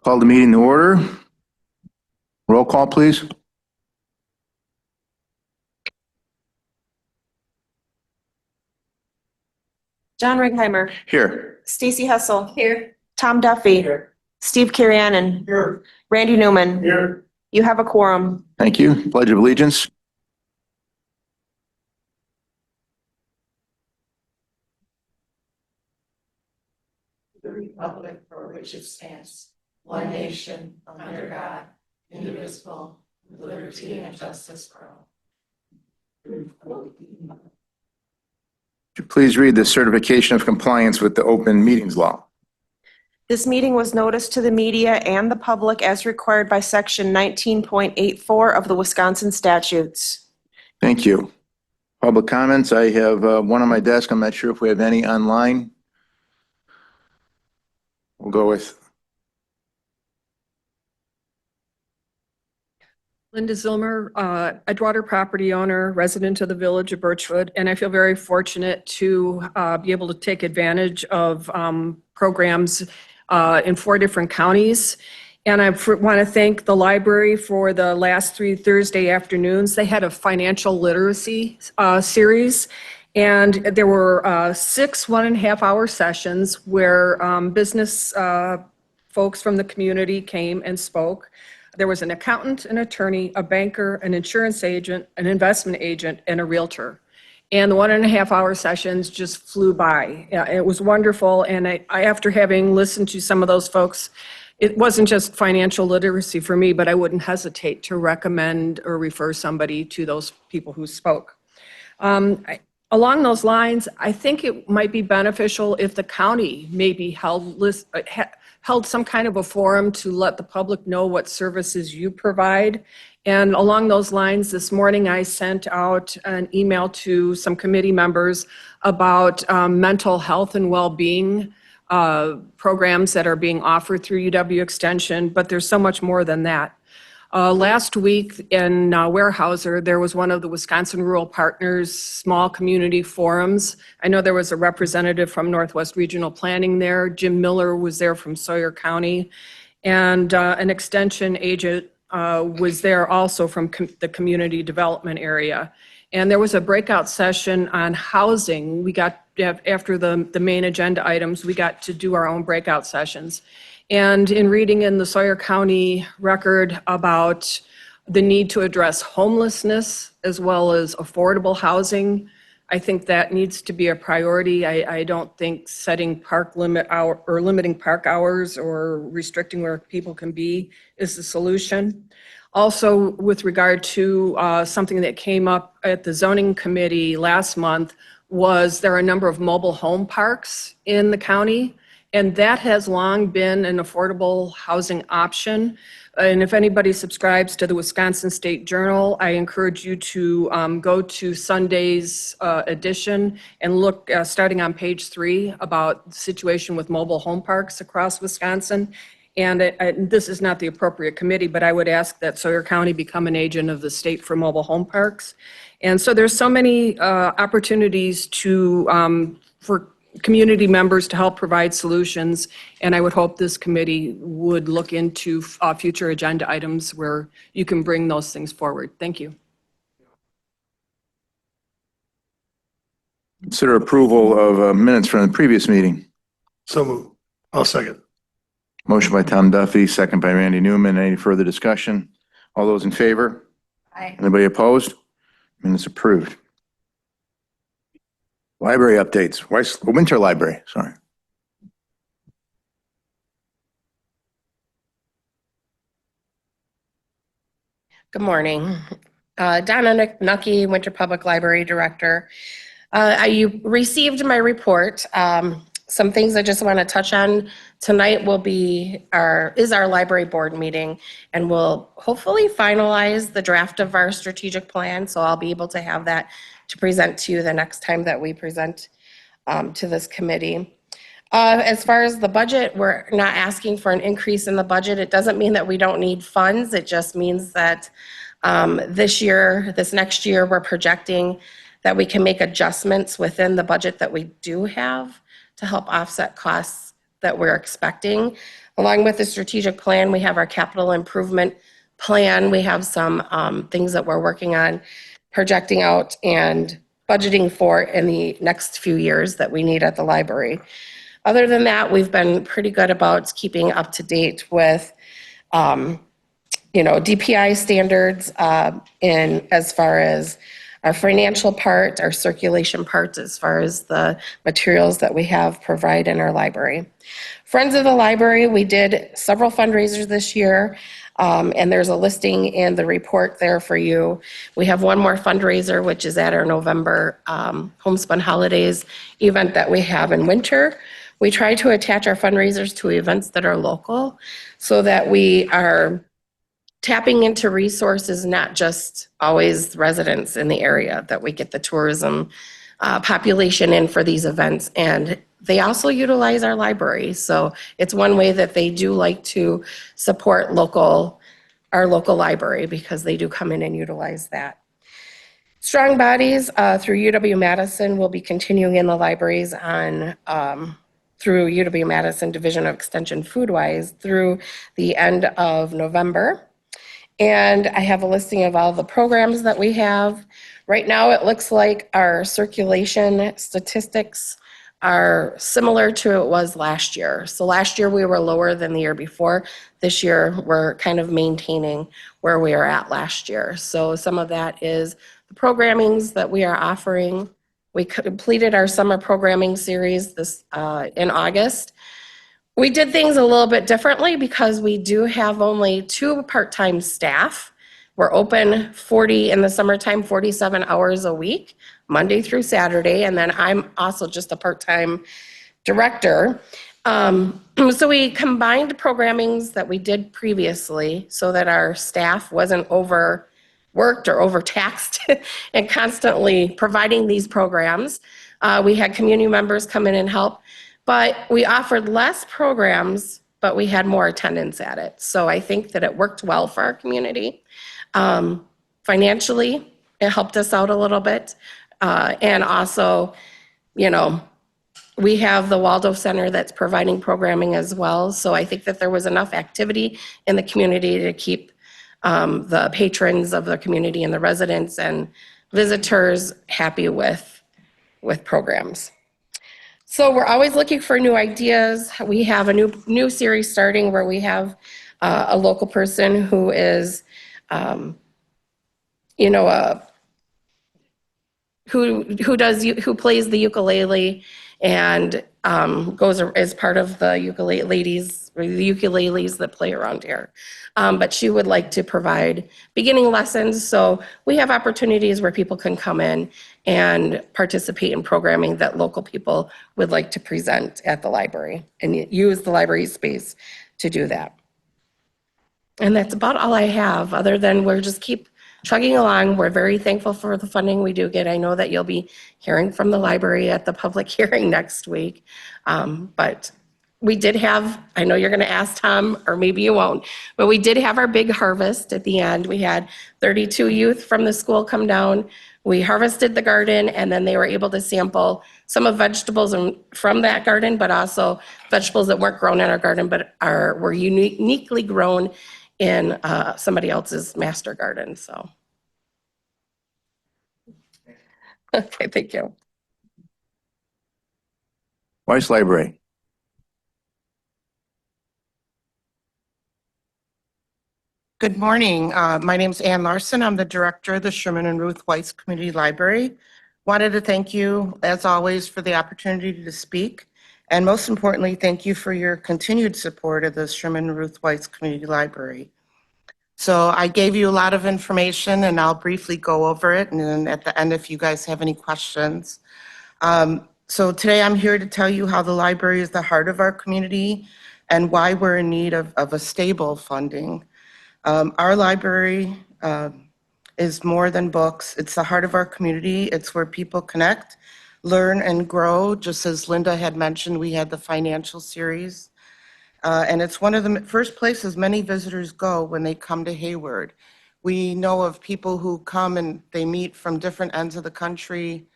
Call the meeting to order. Roll call, please. John Righeimer. Here. Stacy Hessel. Here. Tom Duffy. Here. Steve Kirianen. Here. Randy Newman. Here. You have a quorum. Thank you. Pledge of allegiance. The republic for which it stands, one nation, under God, indivisible, with liberty and justice for all. Would you please read the certification of compliance with the open meetings law? This meeting was noticed to the media and the public as required by Section 19.84 of the Wisconsin statutes. Thank you. Public comments. I have one on my desk. I'm not sure if we have any online. We'll go with Linda Zilmer, Edgewater property owner, resident of the village of Birchwood, and I feel very fortunate to be able to take advantage of programs in 4 different counties. And I want to thank the library for the last 3 Thursday afternoons. They had a financial literacy series, and there were 6 1.5-hour sessions where business folks from the community came and spoke. There was an accountant, an attorney, a banker, an insurance agent, an investment agent, and a realtor. And the 1.5-hour sessions just flew by. It was wonderful. And I, after having listened to some of those folks, it wasn't just financial literacy for me, but I wouldn't hesitate to recommend or refer somebody to those people who spoke. Along those lines, I think it might be beneficial if the county maybe held some kind of a forum to let the public know what services you provide. And along those lines, this morning I sent out an email to some committee members about mental health and well-being programs that are being offered through UW Extension, but there's so much more than that. Last week in Weyerhaeuser, there was one of the Wisconsin Rural Partners small community forums. I know there was a representative from Northwest Regional Planning there. Jim Miller was there from Sawyer County. And an extension agent was there also from the community development area. And there was a breakout session on housing. We got, after the main agenda items, we got to do our own breakout sessions. And in reading in the Sawyer County record about the need to address homelessness as well as affordable housing, I think that needs to be a priority. I don't think setting park limit hour or limiting park hours or restricting where people can be is the solution. Also, with regard to something that came up at the zoning committee last month, was there are a number of mobile home parks in the county. And that has long been an affordable housing option. And if anybody subscribes to the Wisconsin State Journal, I encourage you to go to Sunday's edition and look, starting on page 3, about the situation with mobile home parks across Wisconsin. And this is not the appropriate committee, but I would ask that Sawyer County become an agent of the state for mobile home parks. And so there's so many opportunities for community members to help provide solutions, and I would hope this committee would look into future agenda items where you can bring those things forward. Thank you. consider approval of minutes from the previous meeting. So moved. I'll second. Motion by Tom Duffy, second by Randy Newman. Any further discussion? All those in favor? Aye. Anybody opposed? Minutes approved. Library updates. Winter Library, sorry. Good morning. Donna Nucky, Winter Public Library Director. You received my report. Some things I just want to touch on tonight is our library board meeting, and we'll hopefully finalize the draft of our strategic plan. So I'll be able to have that to present to you the next time that we present to this committee. As far as the budget, we're not asking for an increase in the budget. It doesn't mean that we don't need funds. It just means that this next year, we're projecting that we can make adjustments within the budget that we do have to help offset costs that we're expecting. Along with the strategic plan, we have our capital improvement plan. We have some things that we're working on, projecting out and budgeting for in the next few years that we need at the library. Other than that, we've been pretty good about keeping up to date with DPI standards in as far as our financial part, our circulation part, as far as the materials that we have provide in our library. Friends of the Library, we did several fundraisers this year, and there's a listing in the report there for you. We have one more fundraiser, which is at our November Homespun Holidays event that we have in winter. We try to attach our fundraisers to events that are local so that we are tapping into resources, not just always residents in the area, that we get the tourism population in for these events. And they also utilize our library. So it's one way that they do like to support our local library, because they do come in and utilize that. Strong Bodies through UW-Madison will be continuing in the libraries on through UW-Madison Division of Extension Foodwise through the end of November. And I have a listing of all the programs that we have. Right now, it looks like our circulation statistics are similar to it was last year. So last year, we were lower than the year before. This year, we're kind of maintaining where we were at last year. So some of that is the programmings that we are offering. We completed our summer programming series this in August. We did things a little bit differently because we do have only 2 part-time staff. We're open 40 in the summertime, 47 hours a week, Monday through Saturday, and then I'm also just a part-time director. So we combined programmings that we did previously so that our staff wasn't overworked or overtaxed and constantly providing these programs. We had community members come in and help. But we offered less programs, but we had more attendance at it. So I think that it worked well for our community. Financially, it helped us out a little bit. And also, we have the Waldo Center that's providing programming as well. So I think that there was enough activity in the community to keep the patrons of the community and the residents and visitors happy with programs. So we're always looking for new ideas. We have a new series starting where we have a local person who is, who plays the ukulele and goes as part of the ukuleles that play around here. But she would like to provide beginning lessons. So we have opportunities where people can come in and participate in programming that local people would like to present at the library and use the library space to do that. And that's about all I have, other than we're just keep chugging along. We're very thankful for the funding we do get. I know that you'll be hearing from the library at the public hearing next week. But we did have, I know you're going to ask Tom, or maybe you won't, but we did have our big harvest at the end. We had 32 youth from the school come down. We harvested the garden, and then they were able to sample some of vegetables from that garden, but also vegetables that weren't grown in our garden, but were uniquely grown in somebody else's master garden, so. Okay, thank you. Weiss Library. Good morning. My name's Ann Larson. I'm the director of the Sherman and Ruth Weiss Community Library. Wanted to thank you, as always, for the opportunity to speak. And most importantly, thank you for your continued support of the Sherman and Ruth Weiss Community Library. So I gave you a lot of information, and I'll briefly go over it. And then at the end, if you guys have any questions. So today I'm here to tell you how the library is the heart of our community and why we're in need of a stable funding. Our library is more than books. It's the heart of our community. It's where people connect, learn, and grow. Just as Linda had mentioned, we had the financial series. And it's one of the first places many visitors go when they come to Hayward. We know of people who come and they meet from different ends of the country.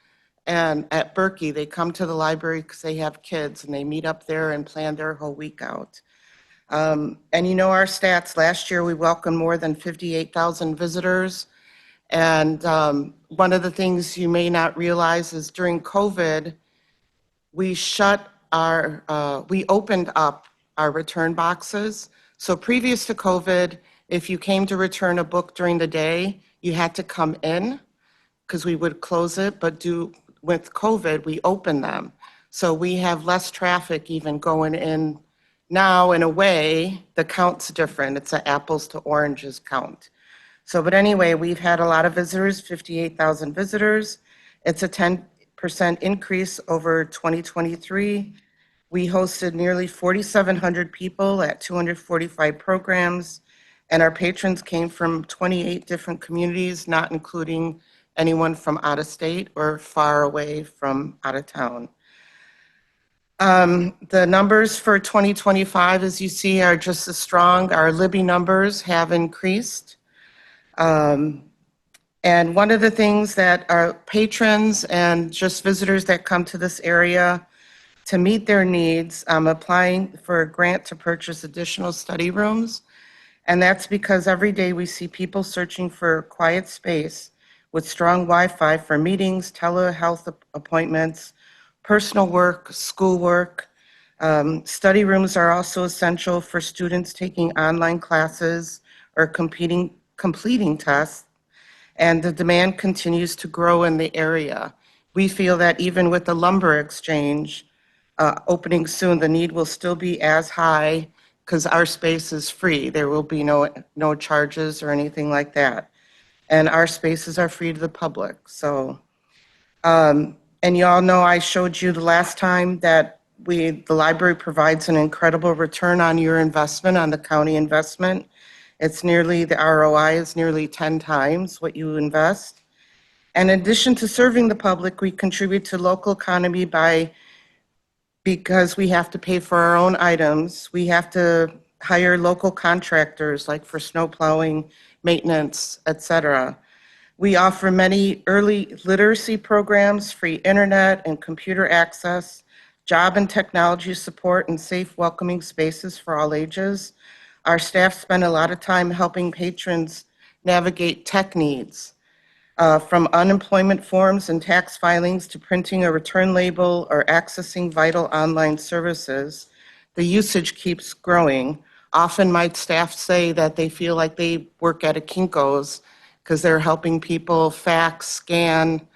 And at Berkey, they come to the library because they have kids and they meet up there and plan their whole week out. And you know our stats, last year we welcomed more than 58,000 visitors. And one of the things you may not realize is during COVID, we opened up our return boxes. So previous to COVID, if you came to return a book during the day, you had to come in because we would close it, but with COVID, we opened them. So we have less traffic even going in now. In a way, the count's different. It's an apples to oranges count. So, but anyway, we've had a lot of visitors, 58,000 visitors. It's a 10% increase over 2023. We hosted nearly 4,700 people at 245 programs, and our patrons came from 28 different communities, not including anyone from out of state or far away from out of town. The numbers for 2025, as you see, are just as strong. Our Libby numbers have increased. And one of the things that our patrons and just visitors that come to this area to meet their needs, I'm applying for a grant to purchase additional study rooms. And that's because every day we see people searching for quiet space with strong Wi-Fi for meetings, telehealth appointments, personal work, schoolwork. Study rooms are also essential for students taking online classes or completing tests, and the demand continues to grow in the area. We feel that even with the lumber exchange opening soon, the need will still be as high because our space is free. There will be no charges or anything like that. And our spaces are free to the public. So, and you all know I showed you the last time that the library provides an incredible return on your investment, on the county investment. The ROI is nearly 10 times what you invest. And in addition to serving the public, we contribute to local economy because we have to pay for our own items. We have to hire local contractors, like for snow plowing, maintenance, etc. We offer many early literacy programs, free internet and computer access, job and technology support, and safe, welcoming spaces for all ages. Our staff spend a lot of time helping patrons navigate tech needs, from unemployment forms and tax filings to printing a return label or accessing vital online services. The usage keeps growing. Often my staff say that they feel like they work at a Kinko's because they're helping people fax, scan,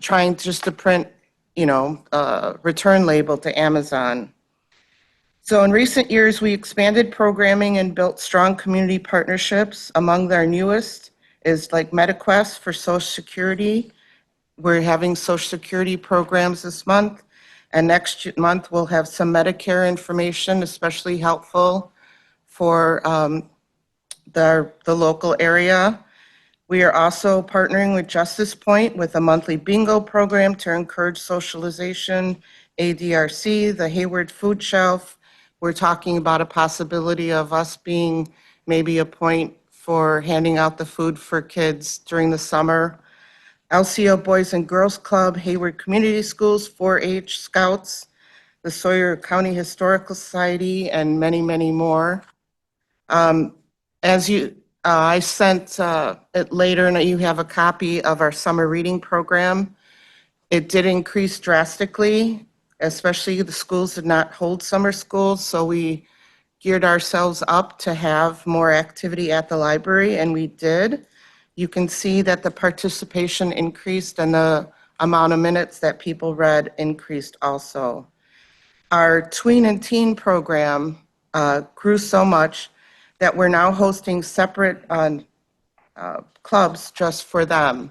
trying just to print, return label to Amazon. So in recent years, we expanded programming and built strong community partnerships. Among our newest is like MetaQuest for Social Security. We're having Social Security programs this month. And next month, we'll have some Medicare information, especially helpful for the local area. We are also partnering with Justice Point with a monthly bingo program to encourage socialization, ADRC, the Hayward Food Shelf. We're talking about a possibility of us being maybe a point for handing out the food for kids during the summer. LCO Boys and Girls Club, Hayward Community Schools, 4-H Scouts, the Sawyer County Historical Society, and many, many more. I sent it later, and you have a copy of our summer reading program. It did increase drastically, especially the schools did not hold summer schools, so we geared ourselves up to have more activity at the library, and we did. You can see that the participation increased and the amount of minutes that people read increased also. Our tween and teen program grew so much that we're now hosting separate clubs just for them.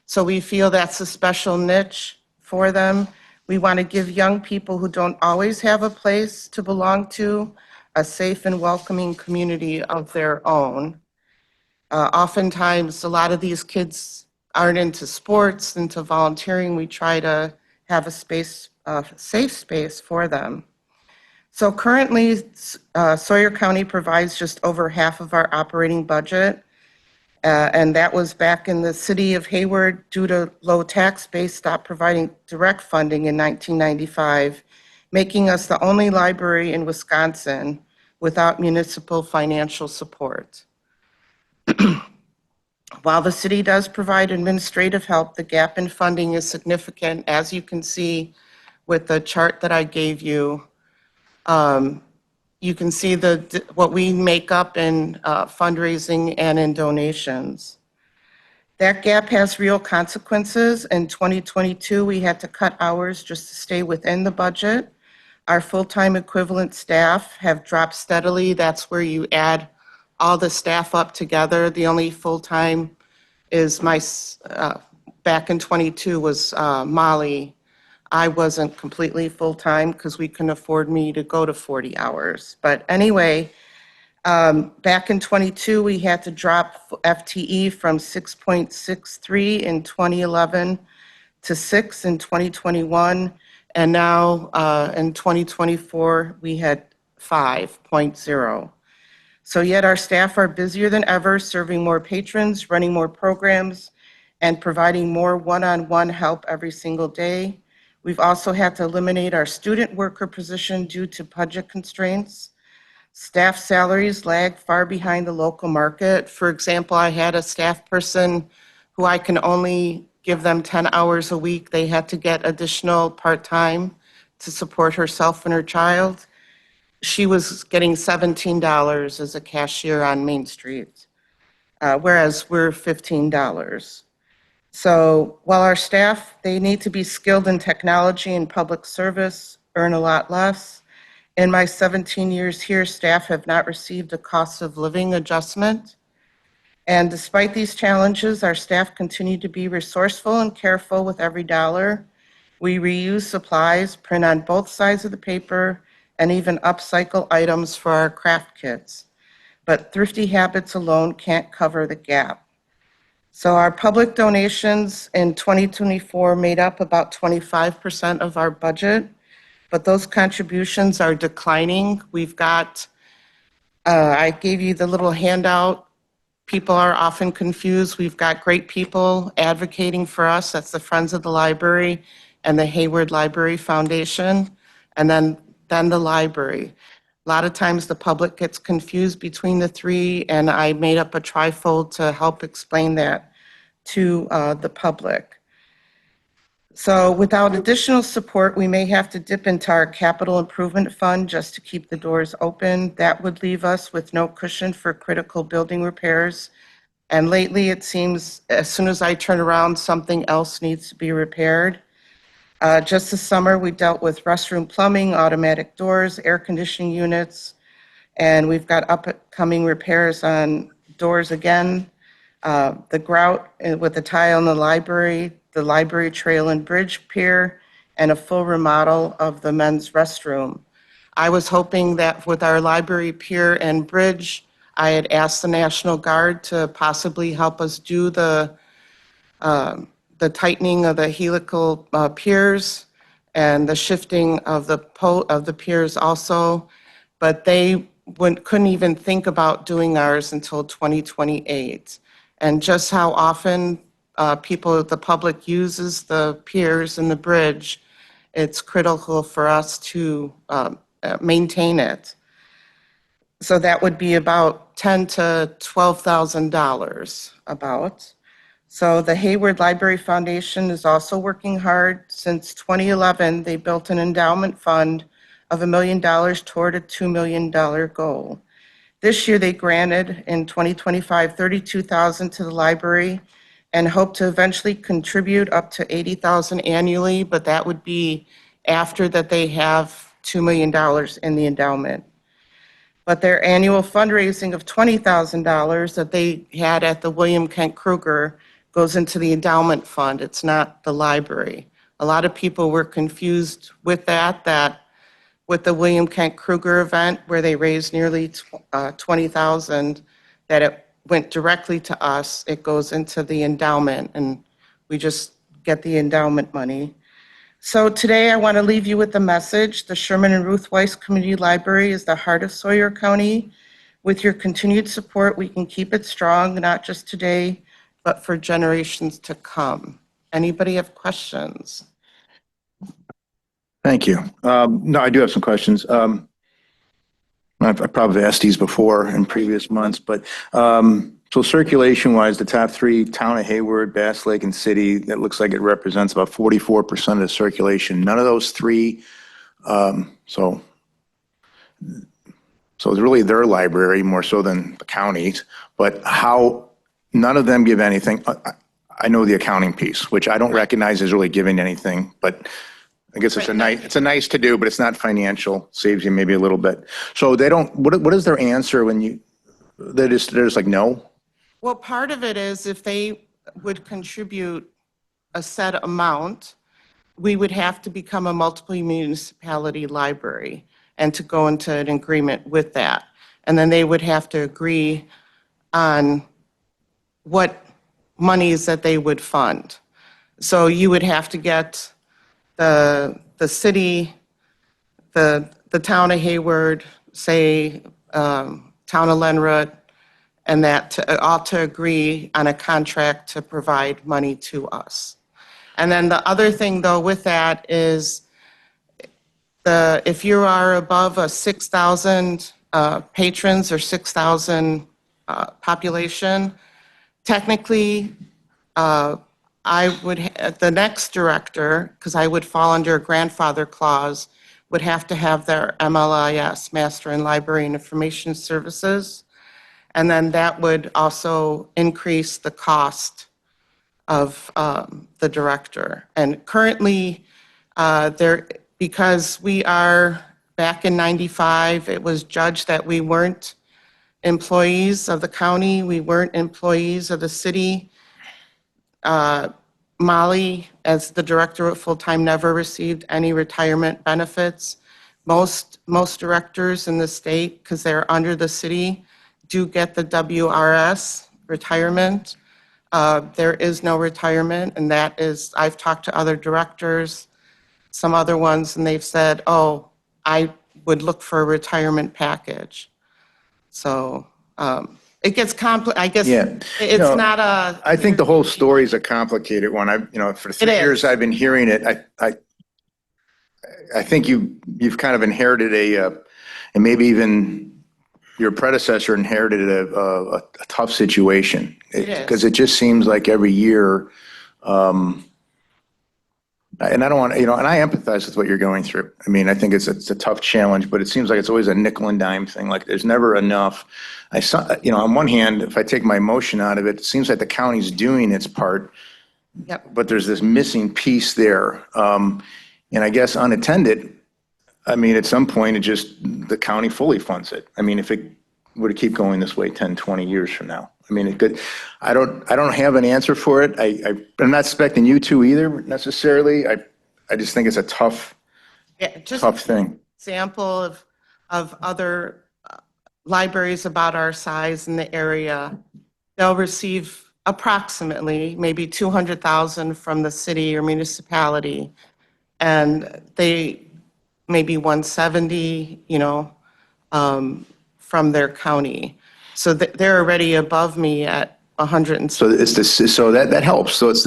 So we feel that's a special niche for them. We want to give young people who don't always have a place to belong to a safe and welcoming community of their own. Oftentimes, a lot of these kids aren't into sports, into volunteering. We try to have a safe space for them. So currently, Sawyer County provides just over half of our operating budget. And that was back in the city of Hayward due to low tax base, stopped providing direct funding in 1995, making us the only library in Wisconsin without municipal financial support. While the city does provide administrative help, the gap in funding is significant, as you can see with the chart that I gave you. You can see what we make up in fundraising and in donations. That gap has real consequences. In 2022, we had to cut hours just to stay within the budget. Our full-time equivalent staff have dropped steadily. That's where you add all the staff up together. The only full-time is back in '22 was Molly. I wasn't completely full-time because we couldn't afford me to go to 40 hours. But anyway, back in '22, we had to drop FTE from 6.63 in 2011 to 6 in 2021. And now in 2024, we had 5.0. So yet our staff are busier than ever, serving more patrons, running more programs, and providing more one-on-one help every single day. We've also had to eliminate our student worker position due to budget constraints. Staff salaries lag far behind the local market. For example, I had a staff person who I can only give them 10 hours a week. They had to get additional part-time to support herself and her child. She was getting $17 as a cashier on Main Street, whereas we're $15. So while our staff, they need to be skilled in technology and public service, earn a lot less. In my 17 years here, staff have not received a cost of living adjustment. And despite these challenges, our staff continue to be resourceful and careful with every dollar. We reuse supplies, print on both sides of the paper, and even upcycle items for our craft kits. But thrifty habits alone can't cover the gap. So our public donations in 2024 made up about 25% of our budget, but those contributions are declining. We've got, I gave you the little handout. People are often confused. We've got great people advocating for us. That's the Friends of the Library and the Hayward Library Foundation, and then the library. A lot of times the public gets confused between the three, and I made up a trifold to help explain that to the public. So without additional support, we may have to dip into our capital improvement fund just to keep the doors open. That would leave us with no cushion for critical building repairs. And lately, it seems as soon as I turn around, something else needs to be repaired. Just this summer, we dealt with restroom plumbing, automatic doors, air conditioning units, and we've got upcoming repairs on doors again. The grout with the tile in the library trail and bridge pier, and a full remodel of the men's restroom. I was hoping that with our library pier and bridge, I had asked the National Guard to possibly help us do the tightening of the helical piers and the shifting of the piers also, but they couldn't even think about doing ours until 2028. And just how often the public uses the piers and the bridge, it's critical for us to maintain it. So that would be about $10,000 to $12,000 about. So the Hayward Library Foundation is also working hard. Since 2011, they built an endowment fund of $1 million toward a $2 million goal. This year, they granted in 2025 $32,000 to the library and hope to eventually contribute up to $80,000 annually, but that would be after that they have $2 million in the endowment. But their annual fundraising of $20,000 that they had at the William Kent Kruger goes into the endowment fund. It's not the library. A lot of people were confused with that with the William Kent Kruger event where they raised nearly $20,000, that it went directly to us. It goes into the endowment, and we just get the endowment money. So today I want to leave you with the message: the Sherman and Ruth Weiss Community Library is the heart of Sawyer County. With your continued support, we can keep it strong, not just today, but for generations to come. Anybody have questions? Thank you. No, I do have some questions. I've probably asked these before in previous months, but, so circulation wise, the top three, Town of Hayward, Bass Lake and City, that looks like it represents about 44% of the circulation. None of those three, so it's really their library more so than the county's, but how, none of them give anything. I know the accounting piece, which I don't recognize as really giving anything, but I guess it's a nice to do, but it's not financial, saves you maybe a little bit. So they don't, what is their answer when they're just like, no? Well, part of it is if they would contribute a set amount, we would have to become a multiple municipality library and to go into an agreement with that. And then they would have to agree on what monies that they would fund. So you would have to get the city, the town of Hayward, say, town of Lenroot, and that all to agree on a contract to provide money to us. And then the other thing though with that is if you are above a 6,000 patrons or 6,000 population, technically I would, the next director, because I would fall under a grandfather clause, would have to have their MLIS, Master in Library and Information Services. And then that would also increase the cost of the director. And currently, because we are back in 95, it was judged that we weren't employees of the county, we weren't employees of the city. Molly, as the director at full-time, never received any retirement benefits. Most directors in the state, because they're under the city, do get the WRS retirement. There is no retirement, and that is, I've talked to other directors, some other ones, and they've said, oh, I would look for a retirement package. So it gets I guess Yeah. it's No, not a. I think the whole story is a complicated one. For 3 is. years I've been hearing it. I think you've kind of inherited and maybe even your predecessor inherited a tough situation. It is. Because it just seems like every year, and I don't want, and I empathize with what you're going through. I mean, I think it's a tough challenge, but it seems like it's always a nickel and dime thing. Like there's never enough. I saw, on one hand, if I take my emotion out of it, it seems like the county's doing its part, Yep. but there's this missing piece there. And I guess unattended, I mean, at some point, the county fully funds it. I mean, if it were to keep going this way 10, 20 years from now. I mean, it could, I don't have an answer for it. I'm not expecting you to either necessarily. I just think it's a tough thing. Example of other libraries about our size in the area, they'll receive approximately maybe 200,000 from the city or municipality, and they maybe 170, from their county. So they're already above me at 100. So so that helps. So it's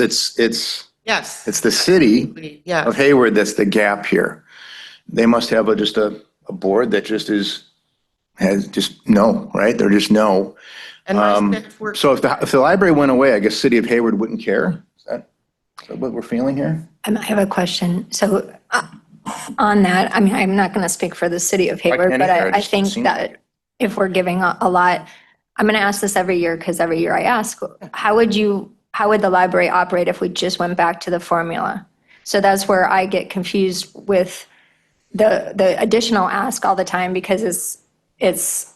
Yes. the city Yes. of Hayward that's the gap here. They must have just a board that has just no, right? They're just no. And my staff works. So if the library went away, I guess city of Hayward wouldn't care. Is that what we're feeling here? I have a question. So on that, I mean, I'm not going to speak for the city of Hayward, can't but either. It I just think seems that like it. if we're giving a lot, I'm going to ask this every year because every year I ask, how would the library operate if we just went back to the formula? So that's where I get confused with the additional ask all the time because it's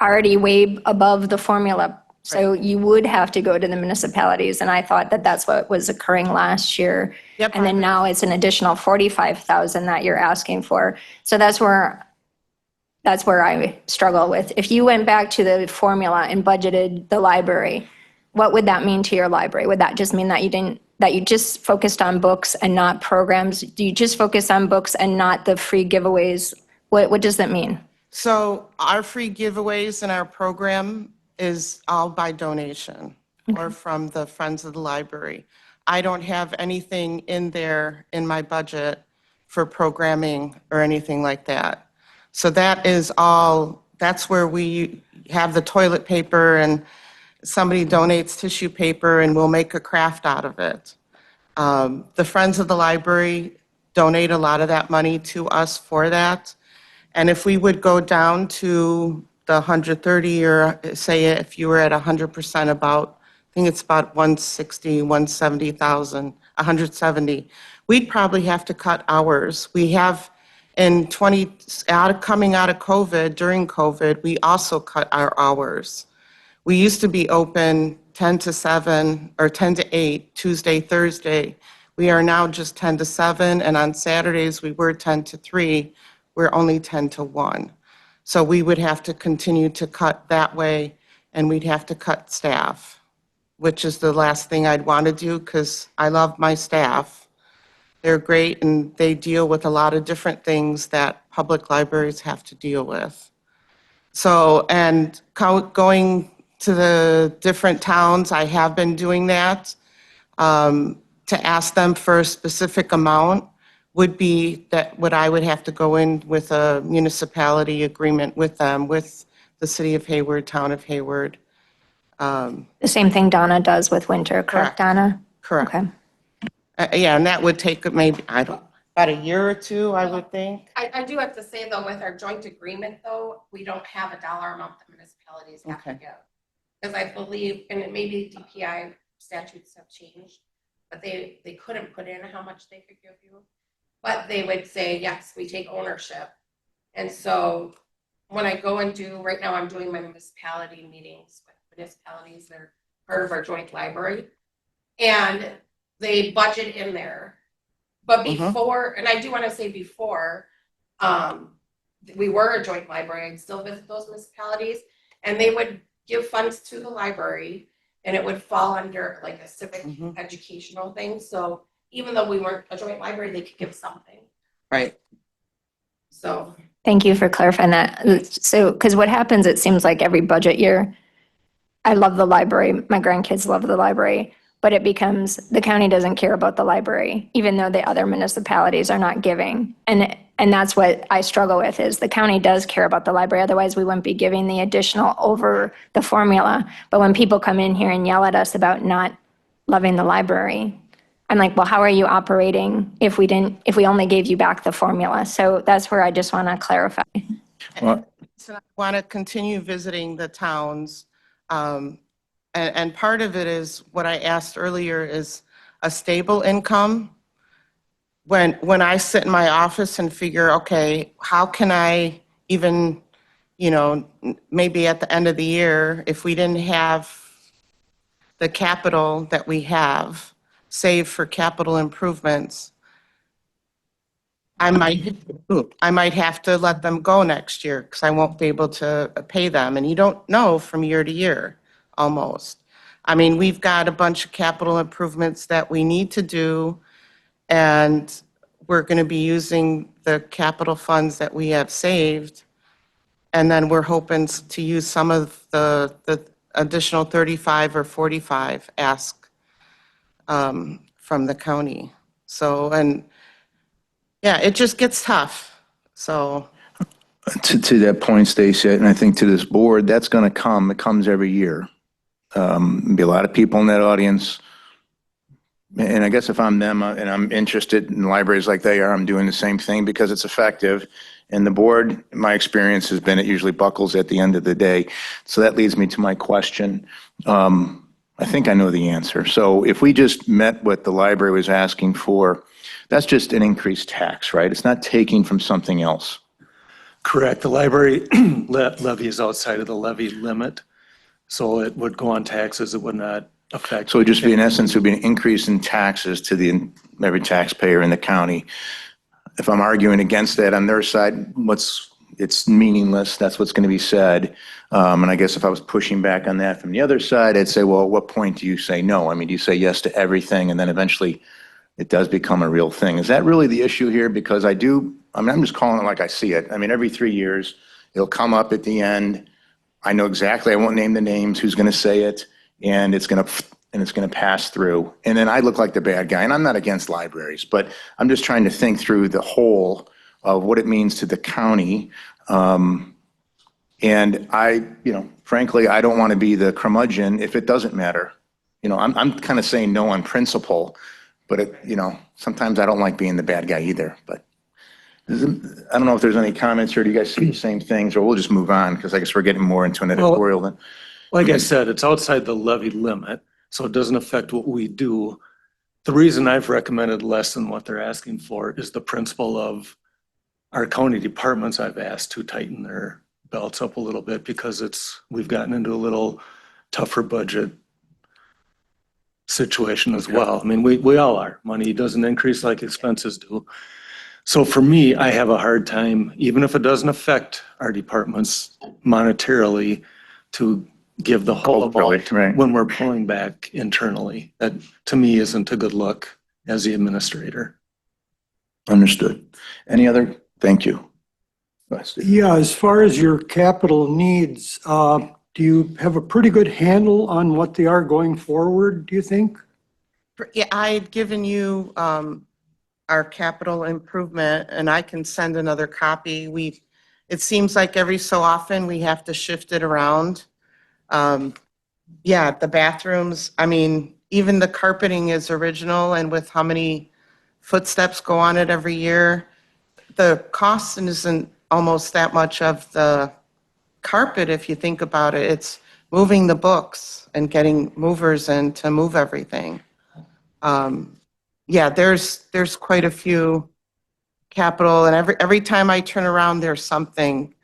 already way above the formula. So you would have to go to the municipalities, and I thought that that's what was occurring last year. Yep. And then now it's an additional 45,000 that you're asking for. So that's where I struggle with. If you went back to the formula and budgeted the library, what would that mean to your library? Would that just mean that you just focused on books and not programs? Do you just focus on books and not the free giveaways? What does that mean? So our free giveaways in our program is all by donation or from the Friends of the Library. I don't have anything in there in my budget for programming or anything like that. So that is all that's where we have the toilet paper and somebody donates tissue paper and we'll make a craft out of it. The Friends of the Library donate a lot of that money to us for that. And if we would go down to the 130, or say if you were at 100% about, I think it's about 160, 170,000, 170, we'd probably have to cut hours. We have in coming out of COVID, during COVID, we also cut our hours. We used to be open 10 to 7 or 10 to 8, Tuesday, Thursday. We are now just 10 to 7, and on Saturdays, we were 10 to 3. We're only 10 to 1. So we would have to continue to cut that way, and we'd have to cut staff, which is the last thing I'd want to do because I love my staff. They're great, and they deal with a lot of different things that public libraries have to deal with. So, and going to the different towns, I have been doing that. To ask them for a specific amount would be that what I would have to go in with a municipality agreement with them, with the city of Hayward, town of Hayward. The same thing Donna does with winter, correct, Correct. Donna? Correct. Okay. Yeah, and that would take maybe, about a year or two, I would think. I do have to say though, with our joint agreement though, we don't have a dollar amount that municipalities have to Okay. give. Because I believe, and it maybe DPI statutes have changed, but they couldn't put in how much they could give you. But they would say, yes, we take ownership. And so when I go and do, right now I'm doing my municipality meetings with municipalities that are part of our joint library. And they budget in there. But before, and I do want to say before, we were a joint library, I'd still visit those municipalities, and they would give funds to the library, and it would fall under like a civic educational thing. So even though we weren't a joint library, they could give something. Right. So Thank you for clarifying that. So, because what happens, it seems like every budget year, I love the library, my grandkids love the library, but it becomes the county doesn't care about the library, even though the other municipalities are not giving. And that's what I struggle with is the county does care about the library. Otherwise, we wouldn't be giving the additional over the formula. But when people come in here and yell at us about not loving the library, I'm like, well, how are you operating if we only gave you back the formula? So that's where I just want to clarify. Well, So I want to continue visiting the towns. And part of it is what I asked earlier is a stable income. When I sit in my office and figure, okay, how can I even, maybe at the end of the year, if we didn't have the capital that we have saved for capital improvements, I might have to let them go next year because I won't be able to pay them. And you don't know from year to year, almost. I mean, we've got a bunch of capital improvements that we need to do, and we're going to be using the capital funds that we have saved. And then we're hoping to use some of the additional 35 or 45 ask from the county. So, and yeah, it just gets tough. So, to that point, Stacy, and I think to this board, that's going to come. It comes every year. Be a lot of people in that audience. And I guess if I'm them and I'm interested in libraries like they are, I'm doing the same thing because it's effective. And the board, my experience has been it usually buckles at the end of the day. So that leads me to my question. I think I know the answer. So if we just met what the library was asking for, that's just an increased tax, right? It's not taking from something else. Correct. The library levy is outside of the levy limit, so it would go on taxes. It would not affect. So it would just be, in essence, it would be an increase in taxes to every taxpayer in the county. If I'm arguing against that on their side, it's meaningless. That's what's going to be said. And I guess if I was pushing back on that from the other side, I'd say, well, at what point do you say no? I mean, do you say yes to everything and then eventually it does become a real thing? Is that really the issue here? Because I'm just calling it like I see it. I mean, every 3 years, it'll come up at the end. I know exactly, I won't name the names, who's going to say it, and it's going to pass through. And then I look like the bad guy, and I'm not against libraries, but I'm just trying to think through the whole of what it means to the county. And frankly, I don't want to be the curmudgeon if it doesn't matter. I'm kind of saying no on principle, but sometimes I don't like being the bad guy either, but I don't know if there's any comments here. Do you guys see the same things, or we'll just move on because I guess we're getting more into an editorial then. Like I said, it's outside the levy limit, so it doesn't affect what we do. The reason I've recommended less than what they're asking for is the principle of our county departments I've asked to tighten their belts up a little bit because we've gotten into a little tougher budget situation as well. I mean, we all are. Money doesn't increase like expenses do. So for me, I have a hard time, even if it doesn't affect our departments monetarily, to give the whole amount Right. when we're pulling back internally. That, to me, isn't a good look as the administrator. Understood. Any other? Thank you. Go ahead, Steve. Yeah, as far as your capital needs, do you have a pretty good handle on what they are going forward, do you think? Yeah, I had given you our capital improvement, and I can send another copy. It seems like every so often we have to shift it around. Yeah, the bathrooms, I mean, even the carpeting is original, and with how many footsteps go on it every year, the cost isn't almost that much of the carpet if you think about it. It's moving the books and getting movers in to move everything. Yeah, there's quite a few capital, and every time I turn around, there's something.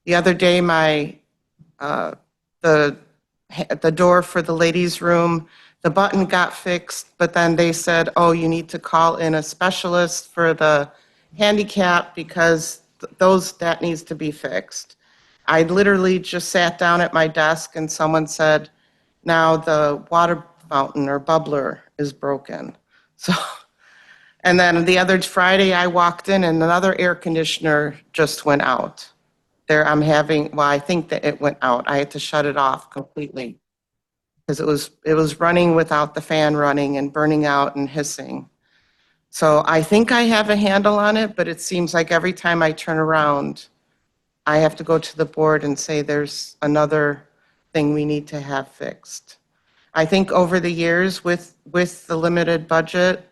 The other day, the door for the ladies' room, the button got fixed, but then they said, oh, you need to call in a specialist for the handicap because that needs to be fixed. I literally just sat down at my desk and someone said, now the water fountain or bubbler is broken. So, and then the other Friday I walked in and another air conditioner just went out. I think that it went out. I had to shut it off completely because it was running without the fan running and burning out and hissing. So I think I have a handle on it, but it seems like every time I turn around, I have to go to the board and say there's another thing we need to have fixed. I think over the years with the limited budget,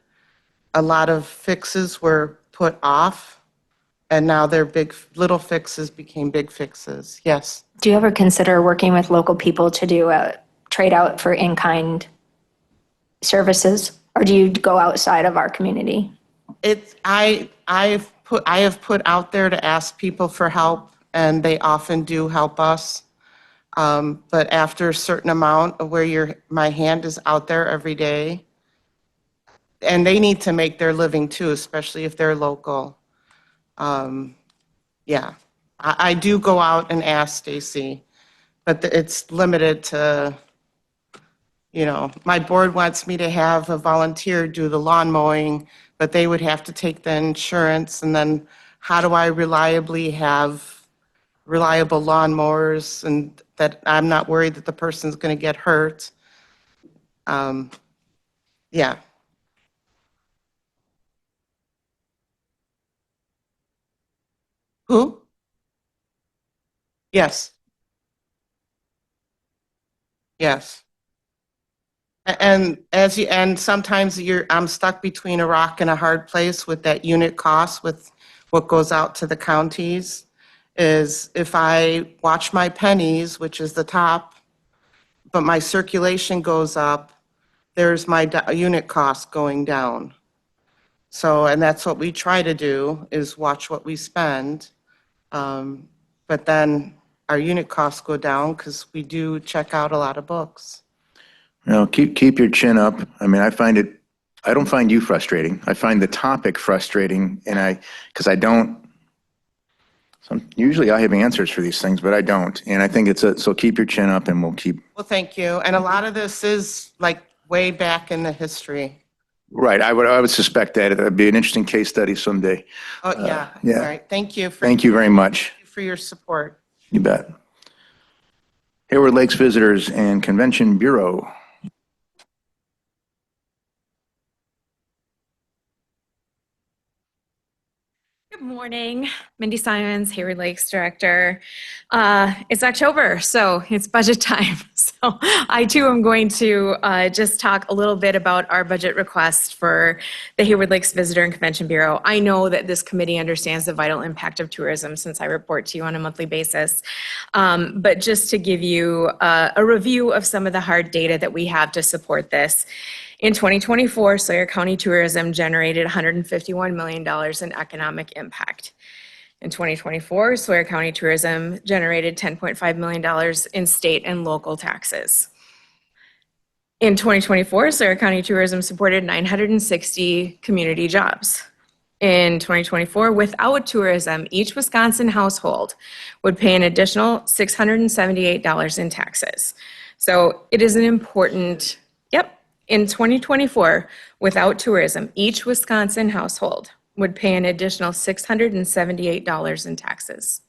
a lot of fixes were put off, and now little fixes became big fixes. Yes. Do you ever consider working with local people to do a trade out for in-kind services? Or do you go outside of our community? I have put out there to ask people for help, and they often do help us. But after a certain amount of where my hand is out there every day, and they need to make their living too, especially if they're local. Yeah, I do go out and ask, Stacy, but it's limited to, my board wants me to have a volunteer do the lawn mowing, but they would have to take the insurance, and then how do I reliably have reliable lawnmowers and that I'm not worried that the person's going to get hurt? Yeah. Who? Yes. Yes. And sometimes I'm stuck between a rock and a hard place with that unit cost with what goes out to the counties. Is if I watch my pennies, which is the top, but my circulation goes up, there's my unit cost going down. So, and that's what we try to do, is watch what we spend. But then our unit costs go down because we do check out a lot of books. Keep your chin up. I mean, I don't find you frustrating. I find the topic frustrating, and usually I have answers for these things, but I don't. And I think so keep your chin up and we'll keep. Well, thank you. And a lot of this is like way back in the history. Right. I would suspect that it'd be an interesting case study someday. Oh, yeah. yeah. All right. Thank you. Thank you very much. For your support. You bet. Hayward Lakes Visitors and Convention Bureau. Good morning. morning, Mindy Simons, Hayward Lakes Director. It's October, so it's budget time. So I too am going to just talk a little bit about our budget request for the Hayward Lakes Visitor and Convention Bureau. I know that this committee understands the vital impact of tourism since I report to you on a monthly basis. But just to give you a review of some of the hard data that we have to support this. In 2024, Sawyer County Tourism generated $151 million in economic impact. In 2024, Sawyer County Tourism generated $10.5 million in state and local taxes. In 2024, Sawyer County Tourism supported 960 community jobs. In 2024, without tourism, each Wisconsin household would pay an additional $678 in taxes. So it is an important, in 2024, without tourism, each Wisconsin household would pay an additional $678 in taxes.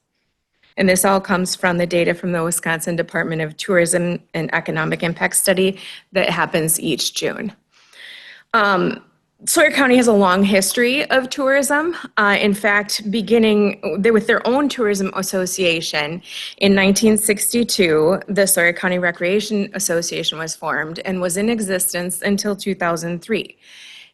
And this all comes from the data from the Wisconsin Department of Tourism and Economic Impact Study that happens each June. Sawyer County has a long history of tourism. In fact, beginning with their own tourism association in 1962, the Sawyer County Recreation Association was formed and was in existence until 2003.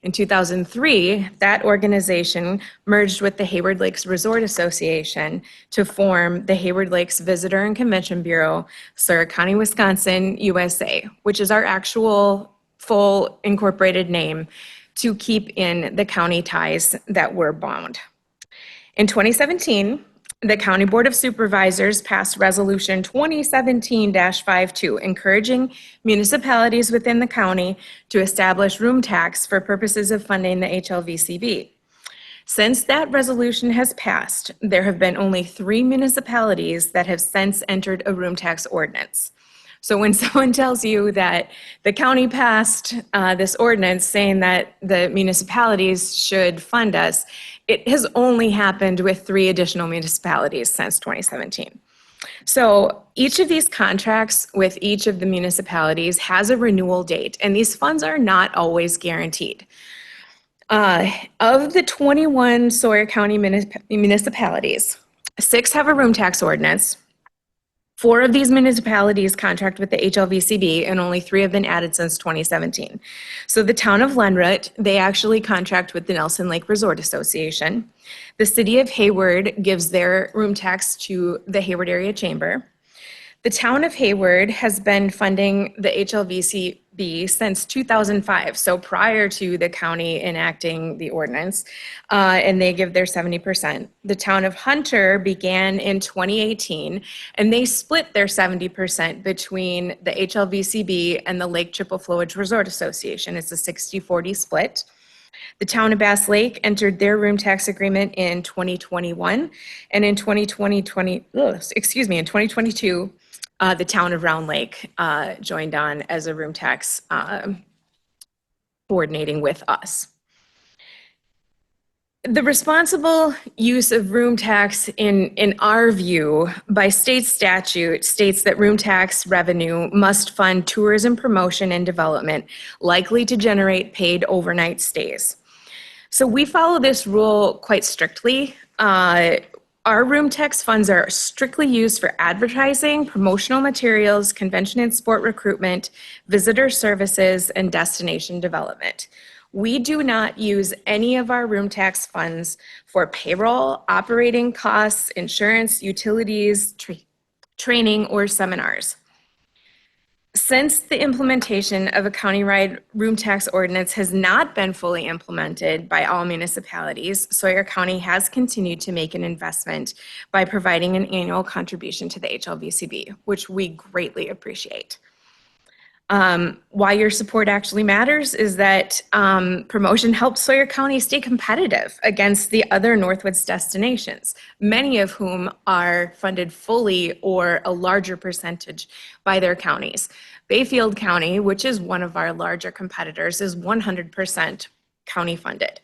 In 2003, that organization merged with the Hayward Lakes Resort Association to form the Hayward Lakes Visitor and Convention Bureau, Sawyer County, Wisconsin, USA, which is our actual full incorporated name, to keep in the county ties that were bound. In 2017, the County Board of Supervisors passed Resolution 2017-52, encouraging municipalities within the county to establish room tax for purposes of funding the HLVCB. Since that resolution has passed, there have been only 3 municipalities that have since entered a room tax ordinance. So when someone tells you that the county passed this ordinance saying that the municipalities should fund us, it has only happened with 3 additional municipalities since 2017. So each of these contracts with each of the municipalities has a renewal date, and these funds are not always guaranteed. Of the 21 Sawyer County municipalities, 6 have a room tax ordinance. 4 of these municipalities contract with the HLVCB, and only 3 have been added since 2017. So the town of Lenroot, they actually contract with the Nelson Lake Resort Association. The city of Hayward gives their room tax to the Hayward Area Chamber. The town of Hayward has been funding the HLVCB since 2005, so prior to the county enacting the ordinance, and they give their 70%. The town of Hunter began in 2018, and they split their 70% between the HLVCB and the Lake Chippewa Resort Association. It's a 60-40 split. The town of Bass Lake entered their room tax agreement in 2021, and in 2022, the town of Round Lake joined on as a room tax coordinating with us. The responsible use of room tax in our view by state statute states that room tax revenue must fund tourism promotion and development likely to generate paid overnight stays. So we follow this rule quite strictly. Our room tax funds are strictly used for advertising, promotional materials, convention and sport recruitment, visitor services, and destination development. We do not use any of our room tax funds for payroll, operating costs, insurance, utilities, training, or seminars. Since the implementation of a countywide room tax ordinance has not been fully implemented by all municipalities, Sawyer County has continued to make an investment by providing an annual contribution to the HLVCB, which we greatly appreciate. Why your support actually matters is that promotion helps Sawyer County stay competitive against the other Northwoods destinations, many of whom are funded fully or a larger percentage by their counties. Bayfield County, which is one of our larger competitors, is 100% county funded.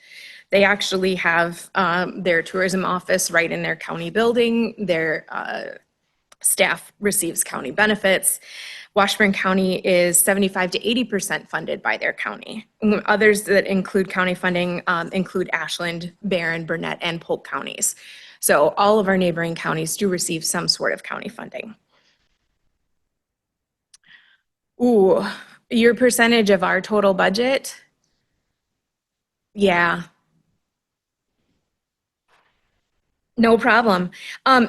They actually have their tourism office right in their county building. Their Staff receives county benefits. Washburn County is 75 to 80% funded by their county. Others that include county funding include Ashland, Barron, Burnett, and Polk counties. So all of our neighboring counties do receive some sort of county funding. Ooh, your percentage of our total budget? Yeah. No problem.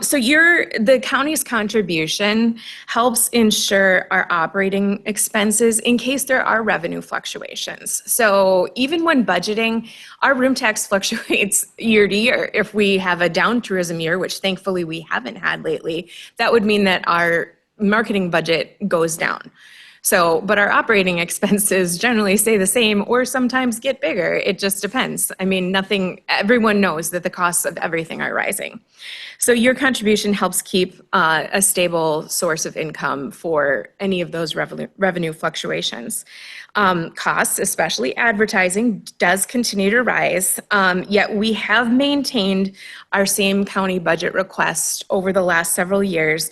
So the county's contribution helps ensure our operating expenses in case there are revenue fluctuations. So even when budgeting, our room tax fluctuates year to year. If we have a down tourism year, which thankfully we haven't had lately, that would mean that our marketing budget goes down. So, but our operating expenses generally stay the same or sometimes get bigger. It just depends. I mean, everyone knows that the costs of everything are rising. So your contribution helps keep a stable source of income for any of those revenue fluctuations. Costs, especially advertising, does continue to rise, yet we have maintained our same county budget request over the last several years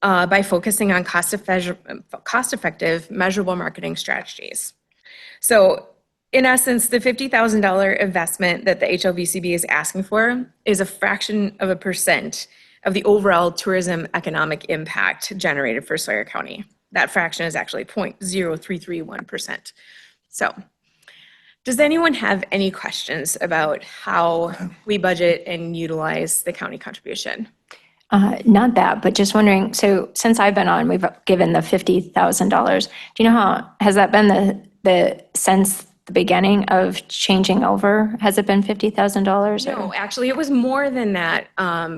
by focusing on cost-effective, measurable marketing strategies. So in essence, the $50,000 investment that the HLVCB is asking for is a fraction of a percent of the overall tourism economic impact generated for Sawyer County. That fraction is actually 0.0331%. So does anyone have any questions about how we budget and utilize the county contribution? Not that, but just wondering, so since I've been on, we've given the $50,000. Do you know has that been since the beginning of changing over? Has it been $50,000? No, actually, it was more than that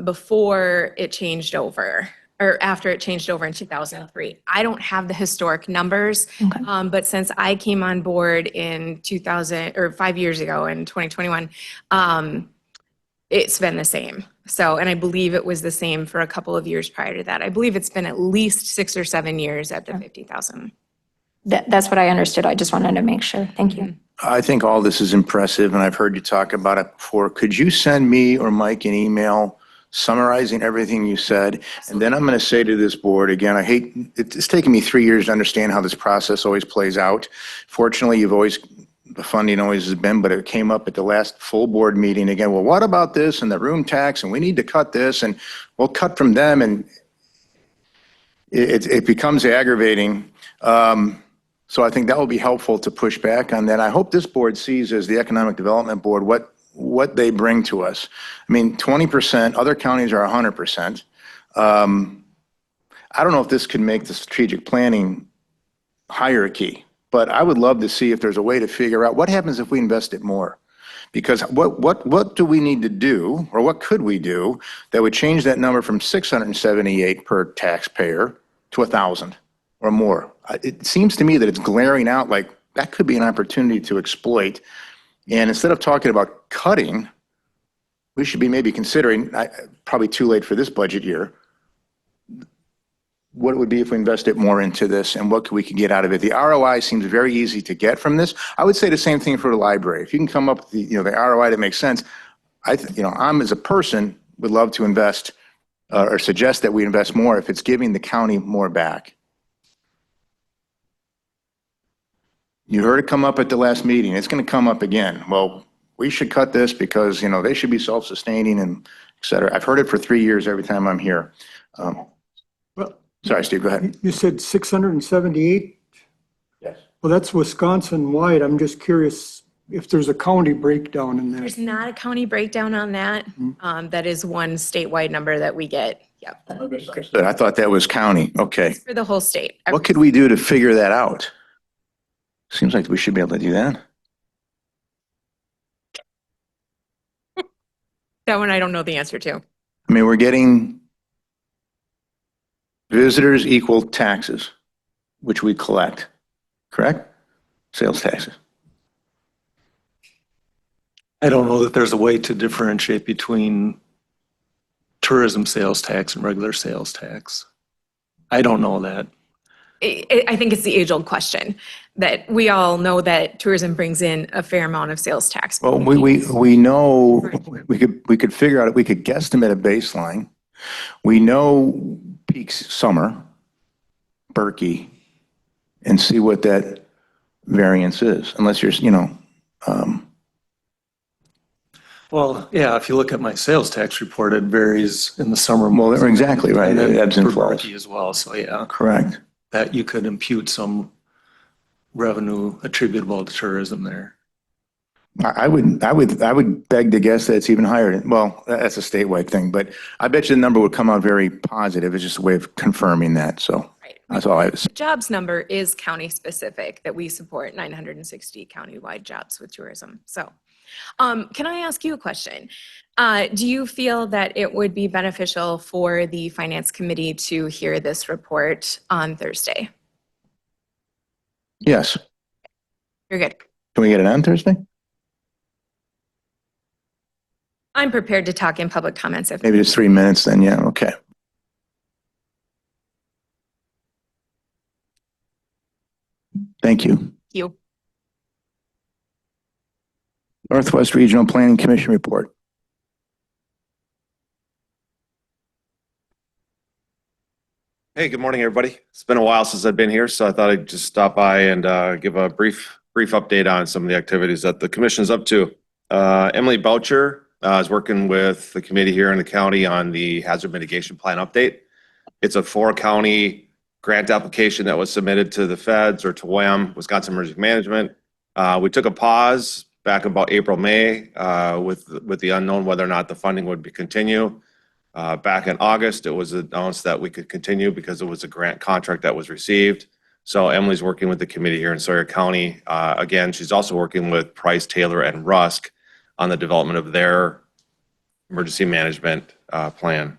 before it changed over, or after it changed over in 2003. I don't have the historic numbers, but since I came on board in 2000, or 5 years ago in 2021, it's been the same. So, and I believe it was the same for a couple of years prior to that. I believe it's been at least 6 or 7 years at the 50,000. That's what I understood. I just wanted to make sure. Thank you. I think all this is impressive, and I've heard you talk about it before. Could you send me or Mike an email summarizing everything you said? And then I'm going to say to this board, again, it's taken me 3 years to understand how this process always plays out. Fortunately, the funding always has been, but it came up at the last full board meeting again. Well, what about this and the room tax? And we need to cut this, and we'll cut from them. And it becomes aggravating. So I think that will be helpful to push back on that. I hope this board sees as the Economic Development Board what they bring to us. I mean, 20%, other counties are 100%. I don't know if this could make the strategic planning hierarchy, but I would love to see if there's a way to figure out what happens if we invest it more. Because what do we need to do, or what could we do that would change that number from 678 per taxpayer to 1,000 or more? It seems to me that it's glaring out like that could be an opportunity to exploit. And instead of talking about cutting, we should be maybe considering, probably too late for this budget year, what it would be if we invested more into this and what we could get out of it. The ROI seems very easy to get from this. I would say the same thing for the library. If you can come up with the ROI that makes sense, I'm as a person would love to invest or suggest that we invest more if it's giving the county more back. You heard it come up at the last meeting. It's going to come up again. Well, we should cut this because, they should be self-sustaining and et cetera. I've heard it for 3 years every time I'm here. Sorry, Steve, go ahead. You said 678? Yes. Well, that's Wisconsin-wide. I'm just curious if there's a county breakdown in there. There's not a county breakdown on that. That is one statewide number that we get. Yep. Good. I thought that was county. Okay. For the whole state. What could we do to figure that out? Seems like we should be able to do that. That one I don't know the answer to. I mean, we're getting visitors equal taxes, which we collect, correct? Sales taxes. I don't know that there's a way to differentiate between tourism sales tax and regular sales tax. I don't know that. I think it's the age-old question that we all know that tourism brings in a fair amount of sales tax. Well, we know we could figure out, we could guesstimate a baseline. We know peak summer, Berkey, and see what that variance is, unless you're, Well, yeah, if you look at my sales tax report, it varies in the summer well, months. they're exactly right. And then It ebbs and for flows. Berkey as well, so yeah, Correct. that you could impute some revenue attributable to tourism there. I would beg to guess that it's even higher. Well, that's a statewide thing, but I bet you the number would come out very positive. It's just a way of confirming that. So Right. that's all I have to say. Jobs number is county specific, that we support 960 countywide jobs with tourism. So, can I ask you a question? Do you feel that it would be beneficial for the finance committee to hear this report on Thursday? Yes. You're good. Can we get it on Thursday? I'm prepared to talk in public comments if Maybe just 3 minutes then. Yeah. Okay. Thank you. you. Northwest Regional Planning Commission report. Hey, good morning, everybody. It's been a while since I've been here, so I thought I'd just stop by and give a brief update on some of the activities that the commission is up to. Emily Boucher is working with the committee here in the county on the hazard mitigation plan update. It's a 4-county grant application that was submitted to the feds or to WAM, Wisconsin Emergency Management. We took a pause back about April, May with the unknown whether or not the funding would continue. Back in August, it was announced that we could continue because it was a grant contract that was received. So Emily's working with the committee here in Sawyer County. Again, she's also working with Price, Taylor, and Rusk on the development of their emergency management plan.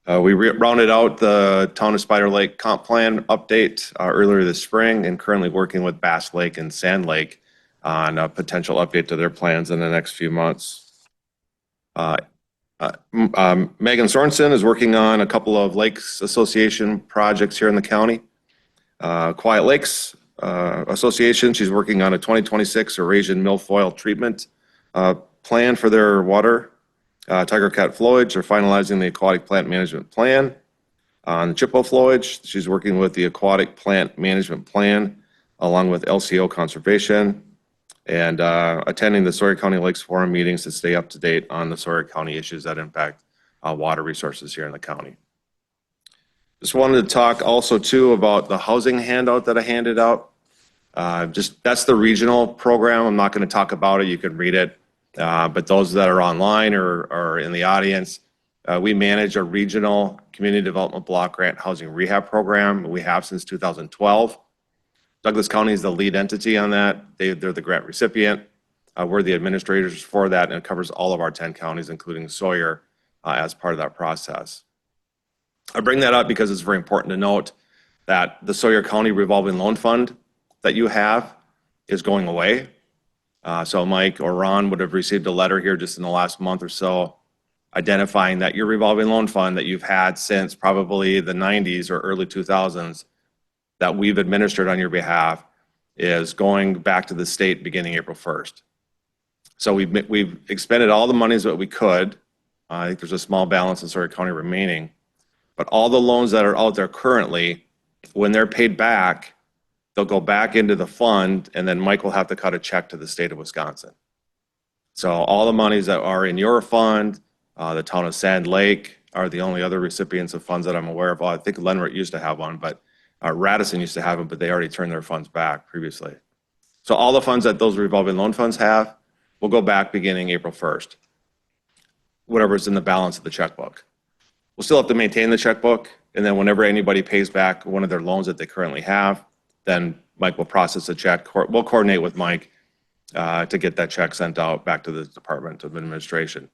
We rounded out the Town of Spider Lake comp plan update earlier this spring and currently working with Bass Lake and Sand Lake on a potential update to their plans in the next few months. Megan Sorensen is working on a couple of Lakes Association projects here in the county. Quiet Lakes Association, she's working on a 2026 Eurasian milfoil treatment plan for their water. Tiger Cat Flowage are finalizing the aquatic plant management plan. On the Chippewa Flowage, she's working with the aquatic plant management plan along with LCO Conservation and attending the Sawyer County Lakes Forum meetings to stay up to date on the Sawyer County issues that impact water resources here in the county. Just wanted to talk also too about the housing handout that I handed out. That's the regional program. I'm not going to talk about it. You can read it. But those that are online or in the audience, we manage a regional community development block grant housing rehab program. We have since 2012. Douglas County is the lead entity on that. They're the grant recipient. We're the administrators for that, and it covers all of our 10 counties, including Sawyer, as part of that process. I bring that up because it's very important to note that the Sawyer County revolving loan fund that you have is going away. So Mike or Ron would have received a letter here just in the last month or so identifying that your revolving loan fund that you've had since probably the 90s or early 2000s that we've administered on your behalf is going back to the state beginning April 1st. So we've expended all the monies that we could. I think there's a small balance in Sawyer County remaining, but all the loans that are out there currently, when they're paid back, they'll go back into the fund, and then Mike will have to cut a check to the state of Wisconsin. So all the monies that are in your fund, the town of Sand Lake are the only other recipients of funds that I'm aware of. I think Lenwert used to have one, but Radisson used to have them, but they already turned their funds back previously. So all the funds that those revolving loan funds have will go back beginning April 1st, whatever's in the balance of the checkbook. We'll still have to maintain the checkbook, and then whenever anybody pays back one of their loans that they currently have, then Mike will process a check. We'll coordinate with Mike to get that check sent out back to the Department of Administration.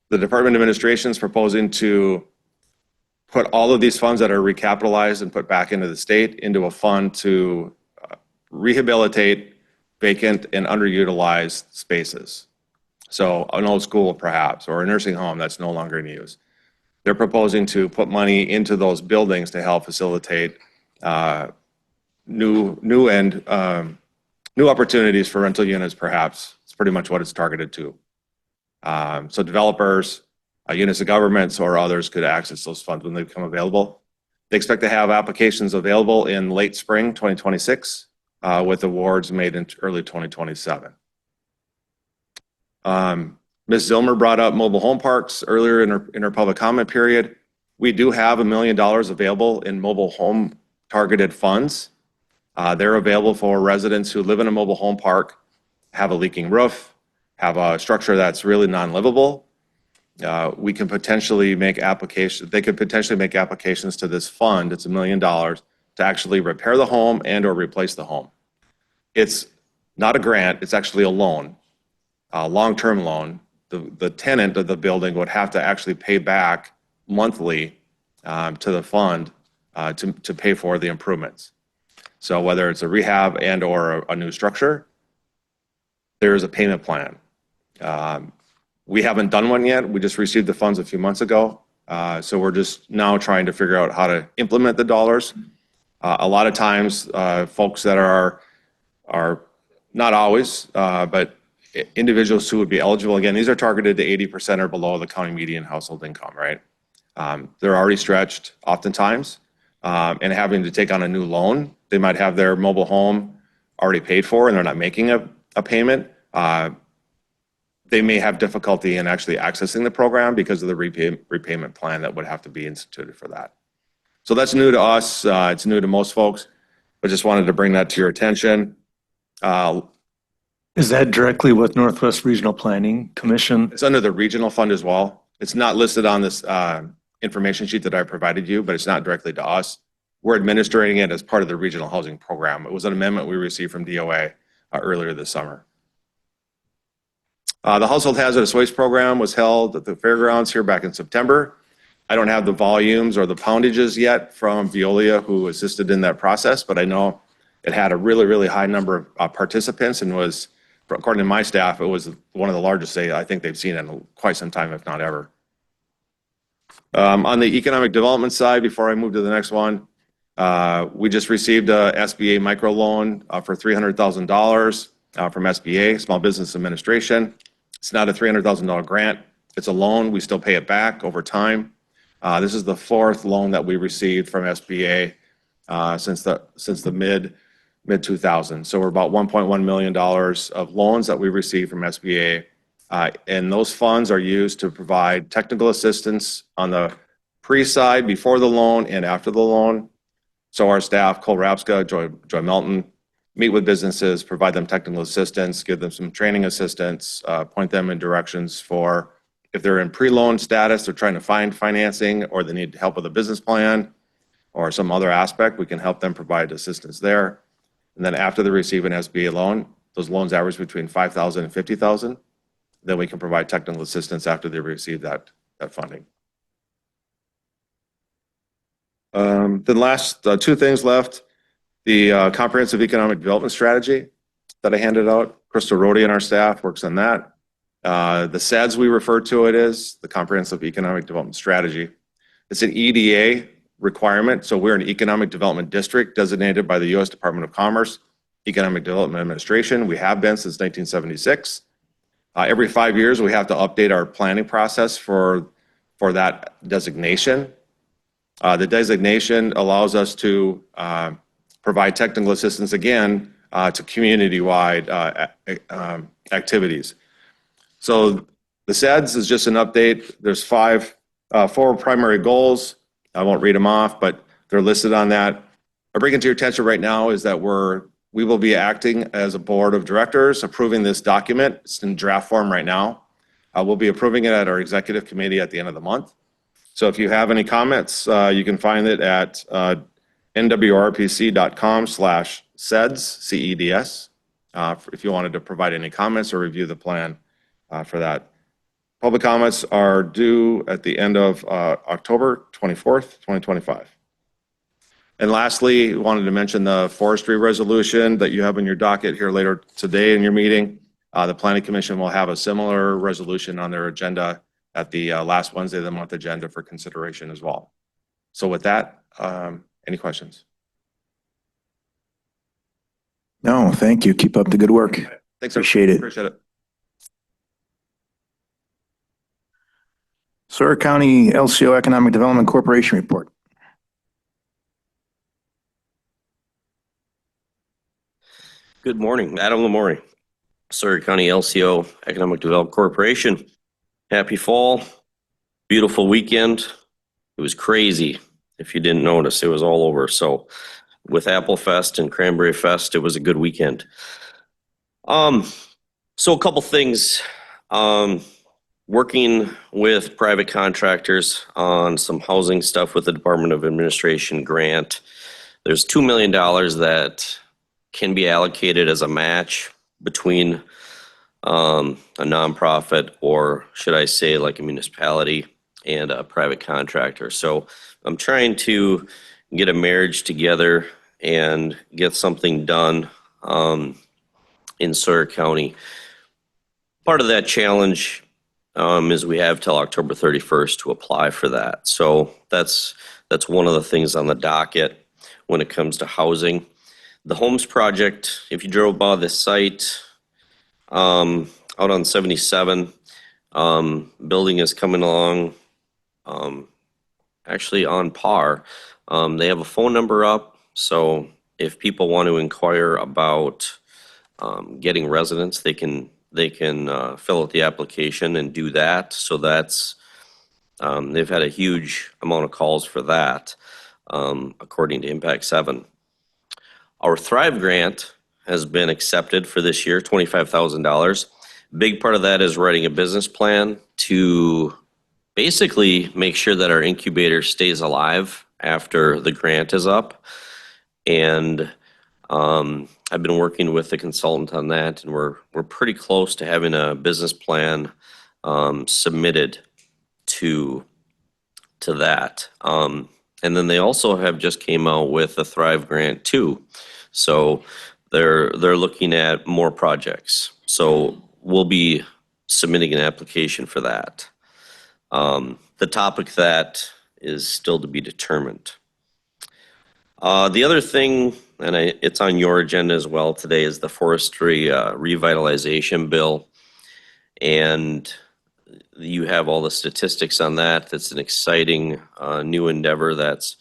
The Department of Administration is proposing to put all of these funds that are recapitalized and put back into the state into a fund to rehabilitate vacant and underutilized spaces. So an old school perhaps, or a nursing home that's no longer in use. They're proposing to put money into those buildings to help facilitate new opportunities for rental units, perhaps. It's pretty much what it's targeted to. So developers units of governments or others could access those funds when they become available. They expect to have applications available in late spring 2026, with awards made in early 2027. Ms. Zilmer brought up mobile home parks earlier in her public comment period. We do have $1 million available in mobile home targeted funds. They're available for residents who live in a mobile home park, have a leaking roof, have a structure that's really non-livable. We can potentially make applications, they could potentially make applications to this fund, it's $1 million, to actually repair the home and or replace the home. It's not a grant, it's actually a loan, a long-term loan. The tenant of the building would have to actually pay back monthly to the fund to pay for the improvements. So whether it's a rehab and or a new structure, there's a payment plan. We haven't done one yet. We just received the funds a few months ago. So we're just now trying to figure out how to implement the dollars. A lot of times, folks that are not always, but individuals who would be eligible, again, these are targeted to 80% or below the county median household income, right? They're already stretched oftentimes, and having to take on a new loan. They might have their mobile home already paid for and they're not making a payment. They may have difficulty in actually accessing the program because of the repayment plan that would have to be instituted for that. So that's new to us. It's new to most folks, but just wanted to bring that to your attention. Is that directly with Northwest Regional Planning Commission? It's under the regional fund as well. It's not listed on this information sheet that I provided you, but it's not directly to us. We're administering it as part of the regional housing program. It was an amendment we received from DOA earlier this summer. The Household Hazardous Waste Program was held at the fairgrounds here back in September. I don't have the volumes or the poundages yet from Veolia, who assisted in that process, but I know it had a really, really high number of participants and was, according to my staff, it was one of the largest I think they've seen in quite some time, if not ever. On the economic development side, before I move to the next one, we just received a SBA microloan for $300,000 from SBA, Small Business Administration. It's not a $300,000 grant. It's a loan. We still pay it back over time. This is the fourth loan that we received from SBA since the mid 2000s. So we're about $1.1 million of loans that we received from SBA. And those funds are used to provide technical assistance on the pre-side, before the loan and after the loan. So our staff, Cole Rapska, Joy Melton, meet with businesses, provide them technical assistance, give them some training assistance, point them in directions for if they're in pre-loan status, they're trying to find financing, or they need help with a business plan or some other aspect, we can help them provide assistance there. And then after they receive an SBA loan, those loans average between $5,000 and $50,000. Then we can provide technical assistance after they receive that funding. The last two things left, the comprehensive economic development strategy that I handed out. Crystal Rohde and our staff works on that. The SEDS, we refer to it as the comprehensive economic development strategy. It's an EDA requirement. So we're an economic development district designated by the U.S. Department of Commerce, Economic Development Administration. We have been since 1976. Every 5 years, we have to update our planning process for that designation. The designation allows us to provide technical assistance again to community-wide activities. So the SEDS is just an update. There's four primary goals. I won't read them off, but they're listed on that. I bring it to your attention right now is that we will be acting as a board of directors, approving this document. It's in draft form right now. We'll be approving it at our executive committee at the end of the month. So if you have any comments, you can find it at nwrpc.com/SEDS, CEDS, if you wanted to provide any comments or review the plan for that. Public comments are due at the end of October 24th, 2025. And lastly, wanted to mention the forestry resolution that you have in your docket here later today in your meeting. The Planning Commission will have a similar resolution on their agenda at the last Wednesday of the month agenda for consideration as well. So with that, any questions? No, thank you. Keep up the good work. Thanks. Sir. Appreciate it. Appreciate it. Sawyer County LCO Economic Development Corporation report. Good morning, Adam Lamore, Sawyer County LCO Economic Development Corporation. Happy fall, beautiful weekend. It was crazy. If you didn't notice, it was all over. So with Apple Fest and Cranberry Fest, it was a good weekend. So a couple things. Working with private contractors on some housing stuff with the Department of Administration grant. There's $2 million that can be allocated as a match between a nonprofit, or should I say like a municipality, and a private contractor. So I'm trying to get a marriage together and get something done in Sawyer County. Part of that challenge is we have till October 31st to apply for that. So that's one of the things on the docket when it comes to housing. The Homes Project, if you drove by the site out on 77, building is coming along actually on par. They have a phone number up, so if people want to inquire about getting residents, they can fill out the application and do that. So that's they've had a huge amount of calls for that, according to Impact 7. Our Thrive grant has been accepted for this year, $25,000. Big part of that is writing a business plan to basically make sure that our incubator stays alive after the grant is up. And I've been working with the consultant on that, and we're pretty close to having a business plan submitted to that. And then they also have just came out with a Thrive grant too. So they're looking at more projects. So we'll be submitting an application for that. The topic that is still to be determined. The other thing, and it's on your agenda as well today, is the forestry revitalization bill. And you have all the statistics on that. That's an exciting new endeavor that's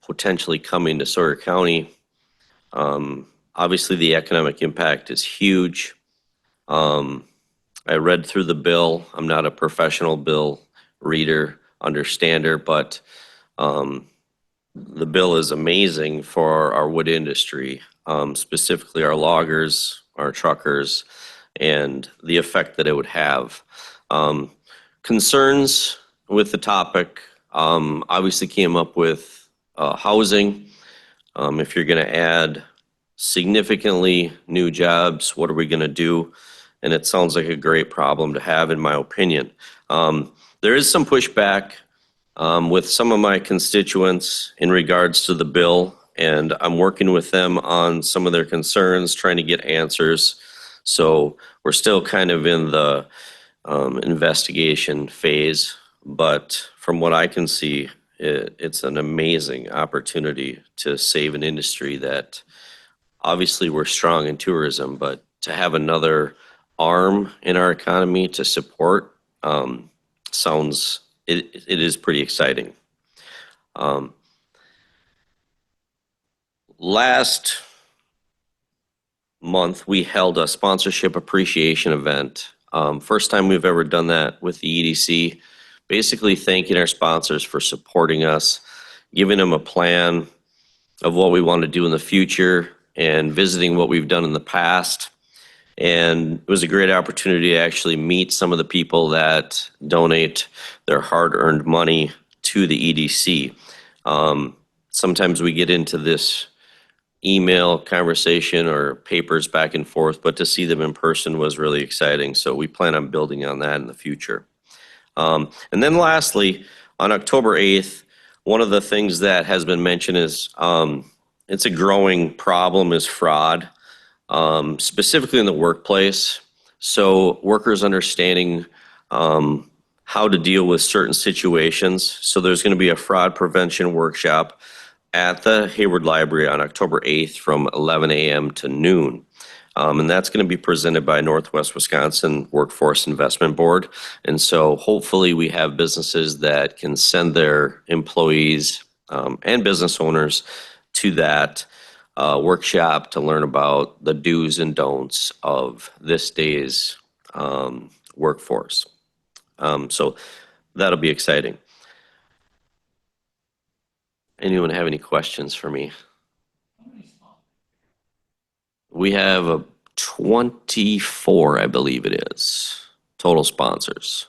potentially coming to Sawyer County. Obviously, the economic impact is huge. I read through the bill. I'm not a professional bill reader, understander, but the bill is amazing for our wood industry, specifically our loggers, our truckers, and the effect that it would have. Concerns with the topic obviously came up with housing. If you're going to add significantly new jobs, what are we going to do? And it sounds like a great problem to have, in my opinion. There is some pushback with some of my constituents in regards to the bill, and I'm working with them on some of their concerns, trying to get answers. So we're still kind of in the investigation phase, but from what I can see, it's an amazing opportunity to save an industry that obviously we're strong in tourism, but to have another arm in our economy to support sounds, it is pretty exciting. Last month, we held a sponsorship appreciation event. First time we've ever done that with the EDC, basically thanking our sponsors for supporting us, giving them a plan of what we want to do in the future, and visiting what we've done in the past. And it was a great opportunity to actually meet some of the people that donate their hard-earned money to the EDC. Sometimes we get into this email conversation or papers back and forth, but to see them in person was really exciting. So we plan on building on that in the future. And then lastly, on October 8th, one of the things that has been mentioned is it's a growing problem is fraud. Specifically in the workplace. So workers understanding how to deal with certain situations. So there's going to be a fraud prevention workshop at the Hayward Library on October 8th from 11 a.m. to noon. And that's going to be presented by Northwest Wisconsin Workforce Investment Board. And so hopefully we have businesses that can send their employees and business owners to that workshop to learn about the do's and don'ts of this day's workforce. So that'll be exciting. Anyone have any questions for me? We have a 24, I believe it is, total sponsors.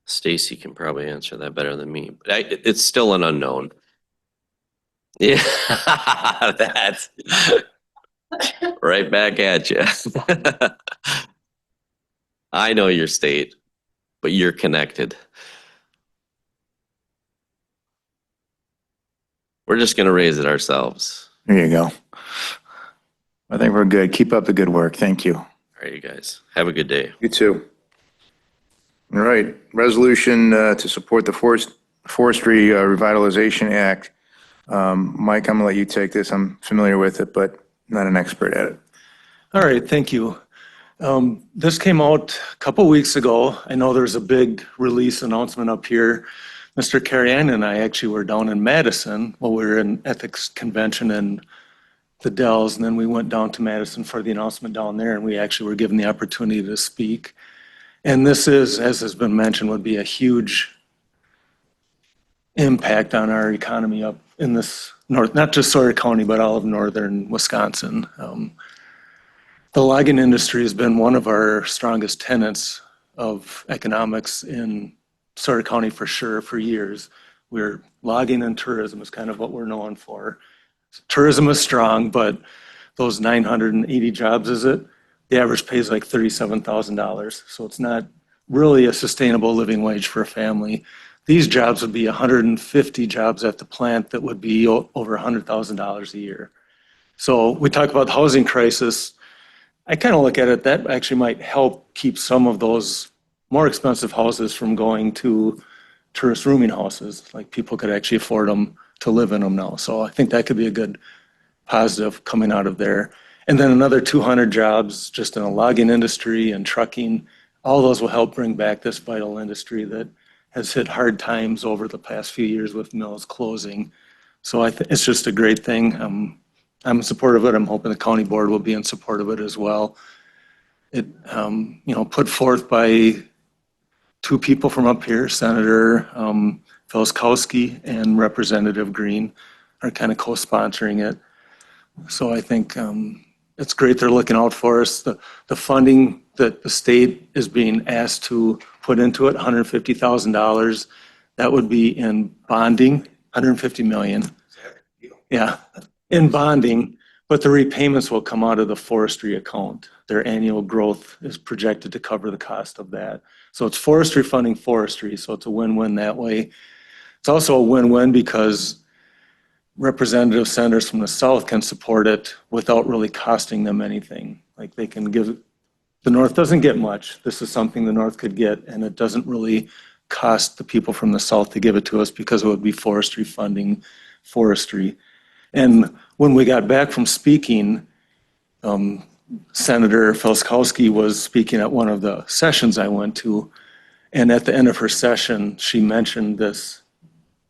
Stacy can probably answer that better than me, but it's still an unknown. Yeah, that's right back at you. I know your state, but you're connected. We're just going to raise it ourselves. There you go. I think we're good. Keep up the good work. Thank you. All right, you guys. Have a good day. You too. All right, resolution to support the Forestry Revitalization Act. Mike, I'm gonna let you take this. I'm familiar with it, but not an expert at it. All right, thank you. This came out a couple weeks ago. I know there's a big release announcement up here. Mr. Carrion and I actually were down in Madison while we were in ethics convention in the Dells, and then we went down to Madison for the announcement down there, and we actually were given the opportunity to speak. And this is, as has been mentioned, would be a huge impact on our economy up in this north, not just Sawyer County, but all of northern Wisconsin. The logging industry has been one of our strongest tenants of economics in Sawyer County for sure for years. We're logging and tourism is kind of what we're known for. Tourism is strong, but those 980 jobs, is it? The average pay is like $37,000. So it's not really a sustainable living wage for a family. These jobs would be 150 jobs at the plant that would be over $100,000 a year. So we talk about the housing crisis. I kind of look at it, that actually might help keep some of those more expensive houses from going to tourist rooming houses. Like people could actually afford them to live in them now. So I think that could be a good positive coming out of there. And then another 200 jobs just in the logging industry and trucking. All those will help bring back this vital industry that has hit hard times over the past few years with mills closing. So it's just a great thing. I'm in support of it. I'm hoping the county board will be in support of it as well. It, put forth by two people from up here, Senator Filskowski and Representative Green are kind of co-sponsoring it. So I think it's great they're looking out for us. The funding that the state is being asked to put into it, $150,000, that would be in bonding, $150 million. Yeah, in bonding, but the repayments will come out of the forestry account. Their annual growth is projected to cover the cost of that. So it's forestry funding forestry, so it's a win-win that way. It's also a win-win because representative senators from the south can support it without really costing them anything. Like they can give, the north doesn't get much. This is something the north could get, and it doesn't really cost the people from the south to give it to us because it would be forestry funding forestry. And when we got back from speaking, Senator Filskowski was speaking at one of the sessions I went to, and at the end of her session, she mentioned this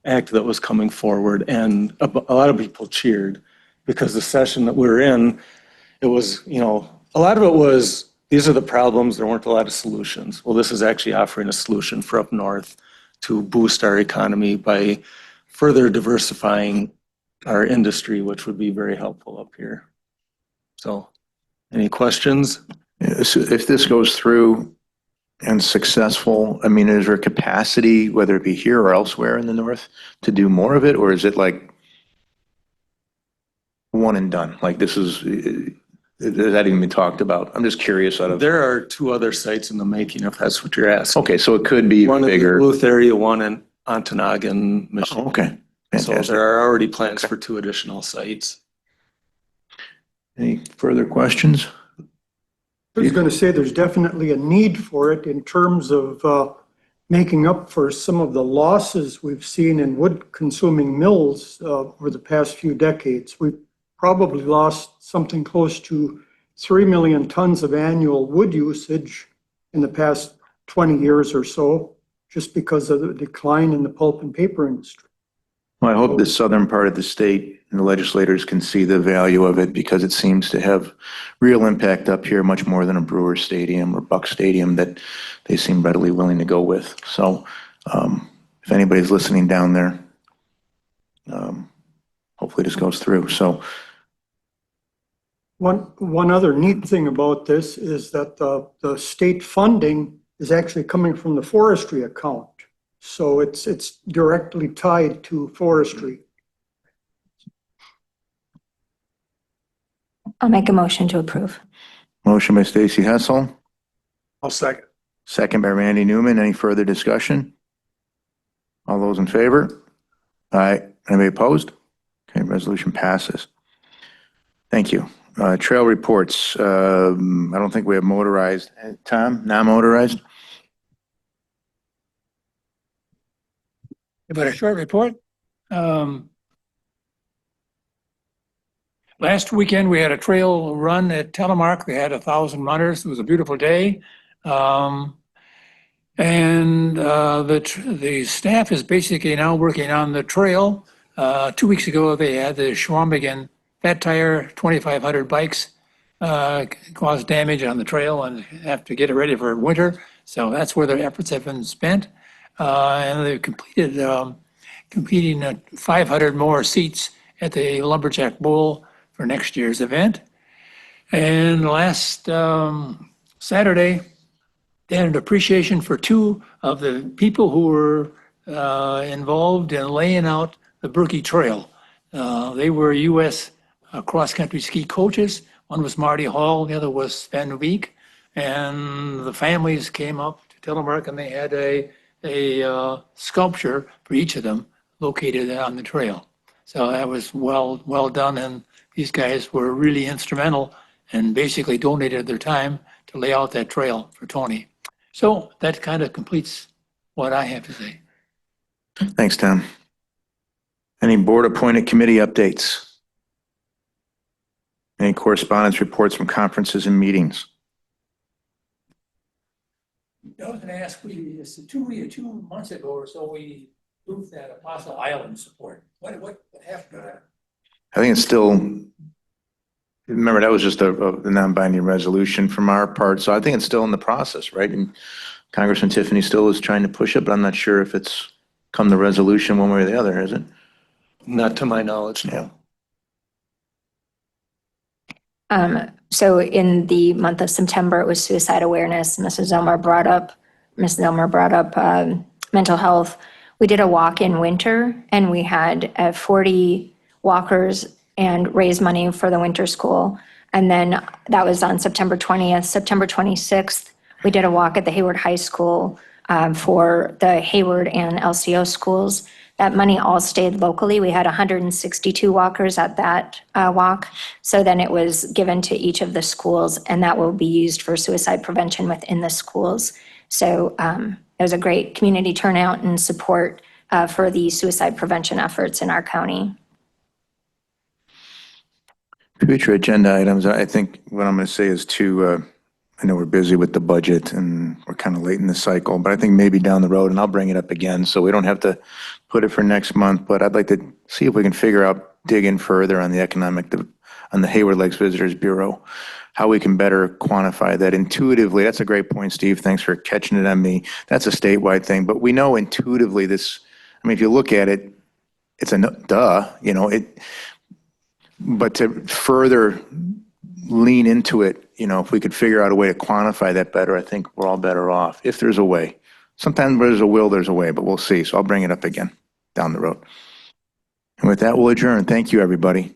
act that was coming forward, and a lot of people cheered because the session that we were in, it was, a lot of it was, these are the problems, there weren't a lot of solutions. Well, this is actually offering a solution for up north to boost our economy by further diversifying our industry, which would be very helpful up here. So, any questions? If this goes through and successful, I mean, is there capacity, whether it be here or elsewhere in the north, to do more of it? Or is it like one and done? Like this is, has that even been talked about? I'm just curious out of. There are two other sites in the making, if that's what you're asking. Okay, so it could be One in the bigger. Duluth area, one in Ontonagon, Michigan. Oh, okay, So fantastic. there are already plans for two additional sites. Any further questions? I was going to say there's definitely a need for it in terms of making up for some of the losses we've seen in wood-consuming mills over the past few decades. We've probably lost something close to 3 million tons of annual wood usage in the past 20 years or so, just because of the decline in the pulp and paper industry. Well, I hope the southern part of the state and the legislators can see the value of it because it seems to have real impact up here, much more than a Brewer Stadium or Buck Stadium that they seem readily willing to go with. So if anybody's listening down there, hopefully this goes through. So One other neat thing about this is that the state funding is actually coming from the forestry account. So it's directly tied to forestry. I'll make a motion to approve. motion by Stacy Hessel, I'll second. second by Randy Newman. Any further discussion? All those in favor? Aye. Anybody opposed? Okay, resolution passes. Thank you. Trail reports. I don't think we have motorized. Tom, non-motorized? About a short report. Last weekend, we had a trail run at Telemark. We had 1,000 runners. It was a beautiful day. The staff is basically now working on the trail. 2 weeks ago, they had the Schwambigen Fat Tire 2,500 bikes caused damage on the trail and have to get it ready for winter. So that's where their efforts have been spent. And they've completing 500 more seats at the Lumberjack Bowl for next year's event. And last Saturday, they had an appreciation for 2 of the people who were involved in laying out the Berkey Trail. They were U.S. cross-country ski coaches. One was Marty Hall, the other was Van Beek. And the families came up to Telemark and they had a sculpture for each of them located on the trail. So that was well done, and these guys were really instrumental and basically donated their time to lay out that trail for Tony. So that kind of completes what I have to say. Thanks, Tom. Any board-appointed committee updates? Any correspondence reports from conferences and meetings? I was going to ask, it's 2 months ago or so, we moved that Apostle Island support. What happened to that? I think it's still, remember, that was just a non-binding resolution from our part, so I think it's still in the process, right? And Congressman Tiffany still is trying to push it, but I'm not sure if it's come to resolution one way or the other, is it? Not to my knowledge, Yeah. So in the month of September, it was suicide awareness. Mrs. Elmer brought up mental health. We did a walk in winter and we had 40 walkers and raised money for the winter school. And then that was on September 20th. September 26th, we did a walk at the Hayward High School for the Hayward and LCO schools. That money all stayed locally. We had 162 walkers at that walk. So then it was given to each of the schools, and that will be used for suicide prevention within the schools. So it was a great community turnout and support for the suicide prevention efforts in our county. Future agenda items, I think what I'm going to say is I know we're busy with the budget and we're kind of late in the cycle, but I think maybe down the road, and I'll bring it up again, so we don't have to put it for next month, but I'd like to see if we can figure out, dig in further on on the Hayward Lakes Visitors Bureau, how we can better quantify that intuitively. That's a great point, Steve. Thanks for catching it on me. That's a statewide thing, but we know intuitively this, I mean, if you look at it, it's a duh, but to further lean into it, if we could figure out a way to quantify that better, I think we're all better off, if there's a way. Sometimes where there's a will, there's a way, but we'll see. So I'll bring it up again down the road. And with that, we'll adjourn. Thank you, everybody.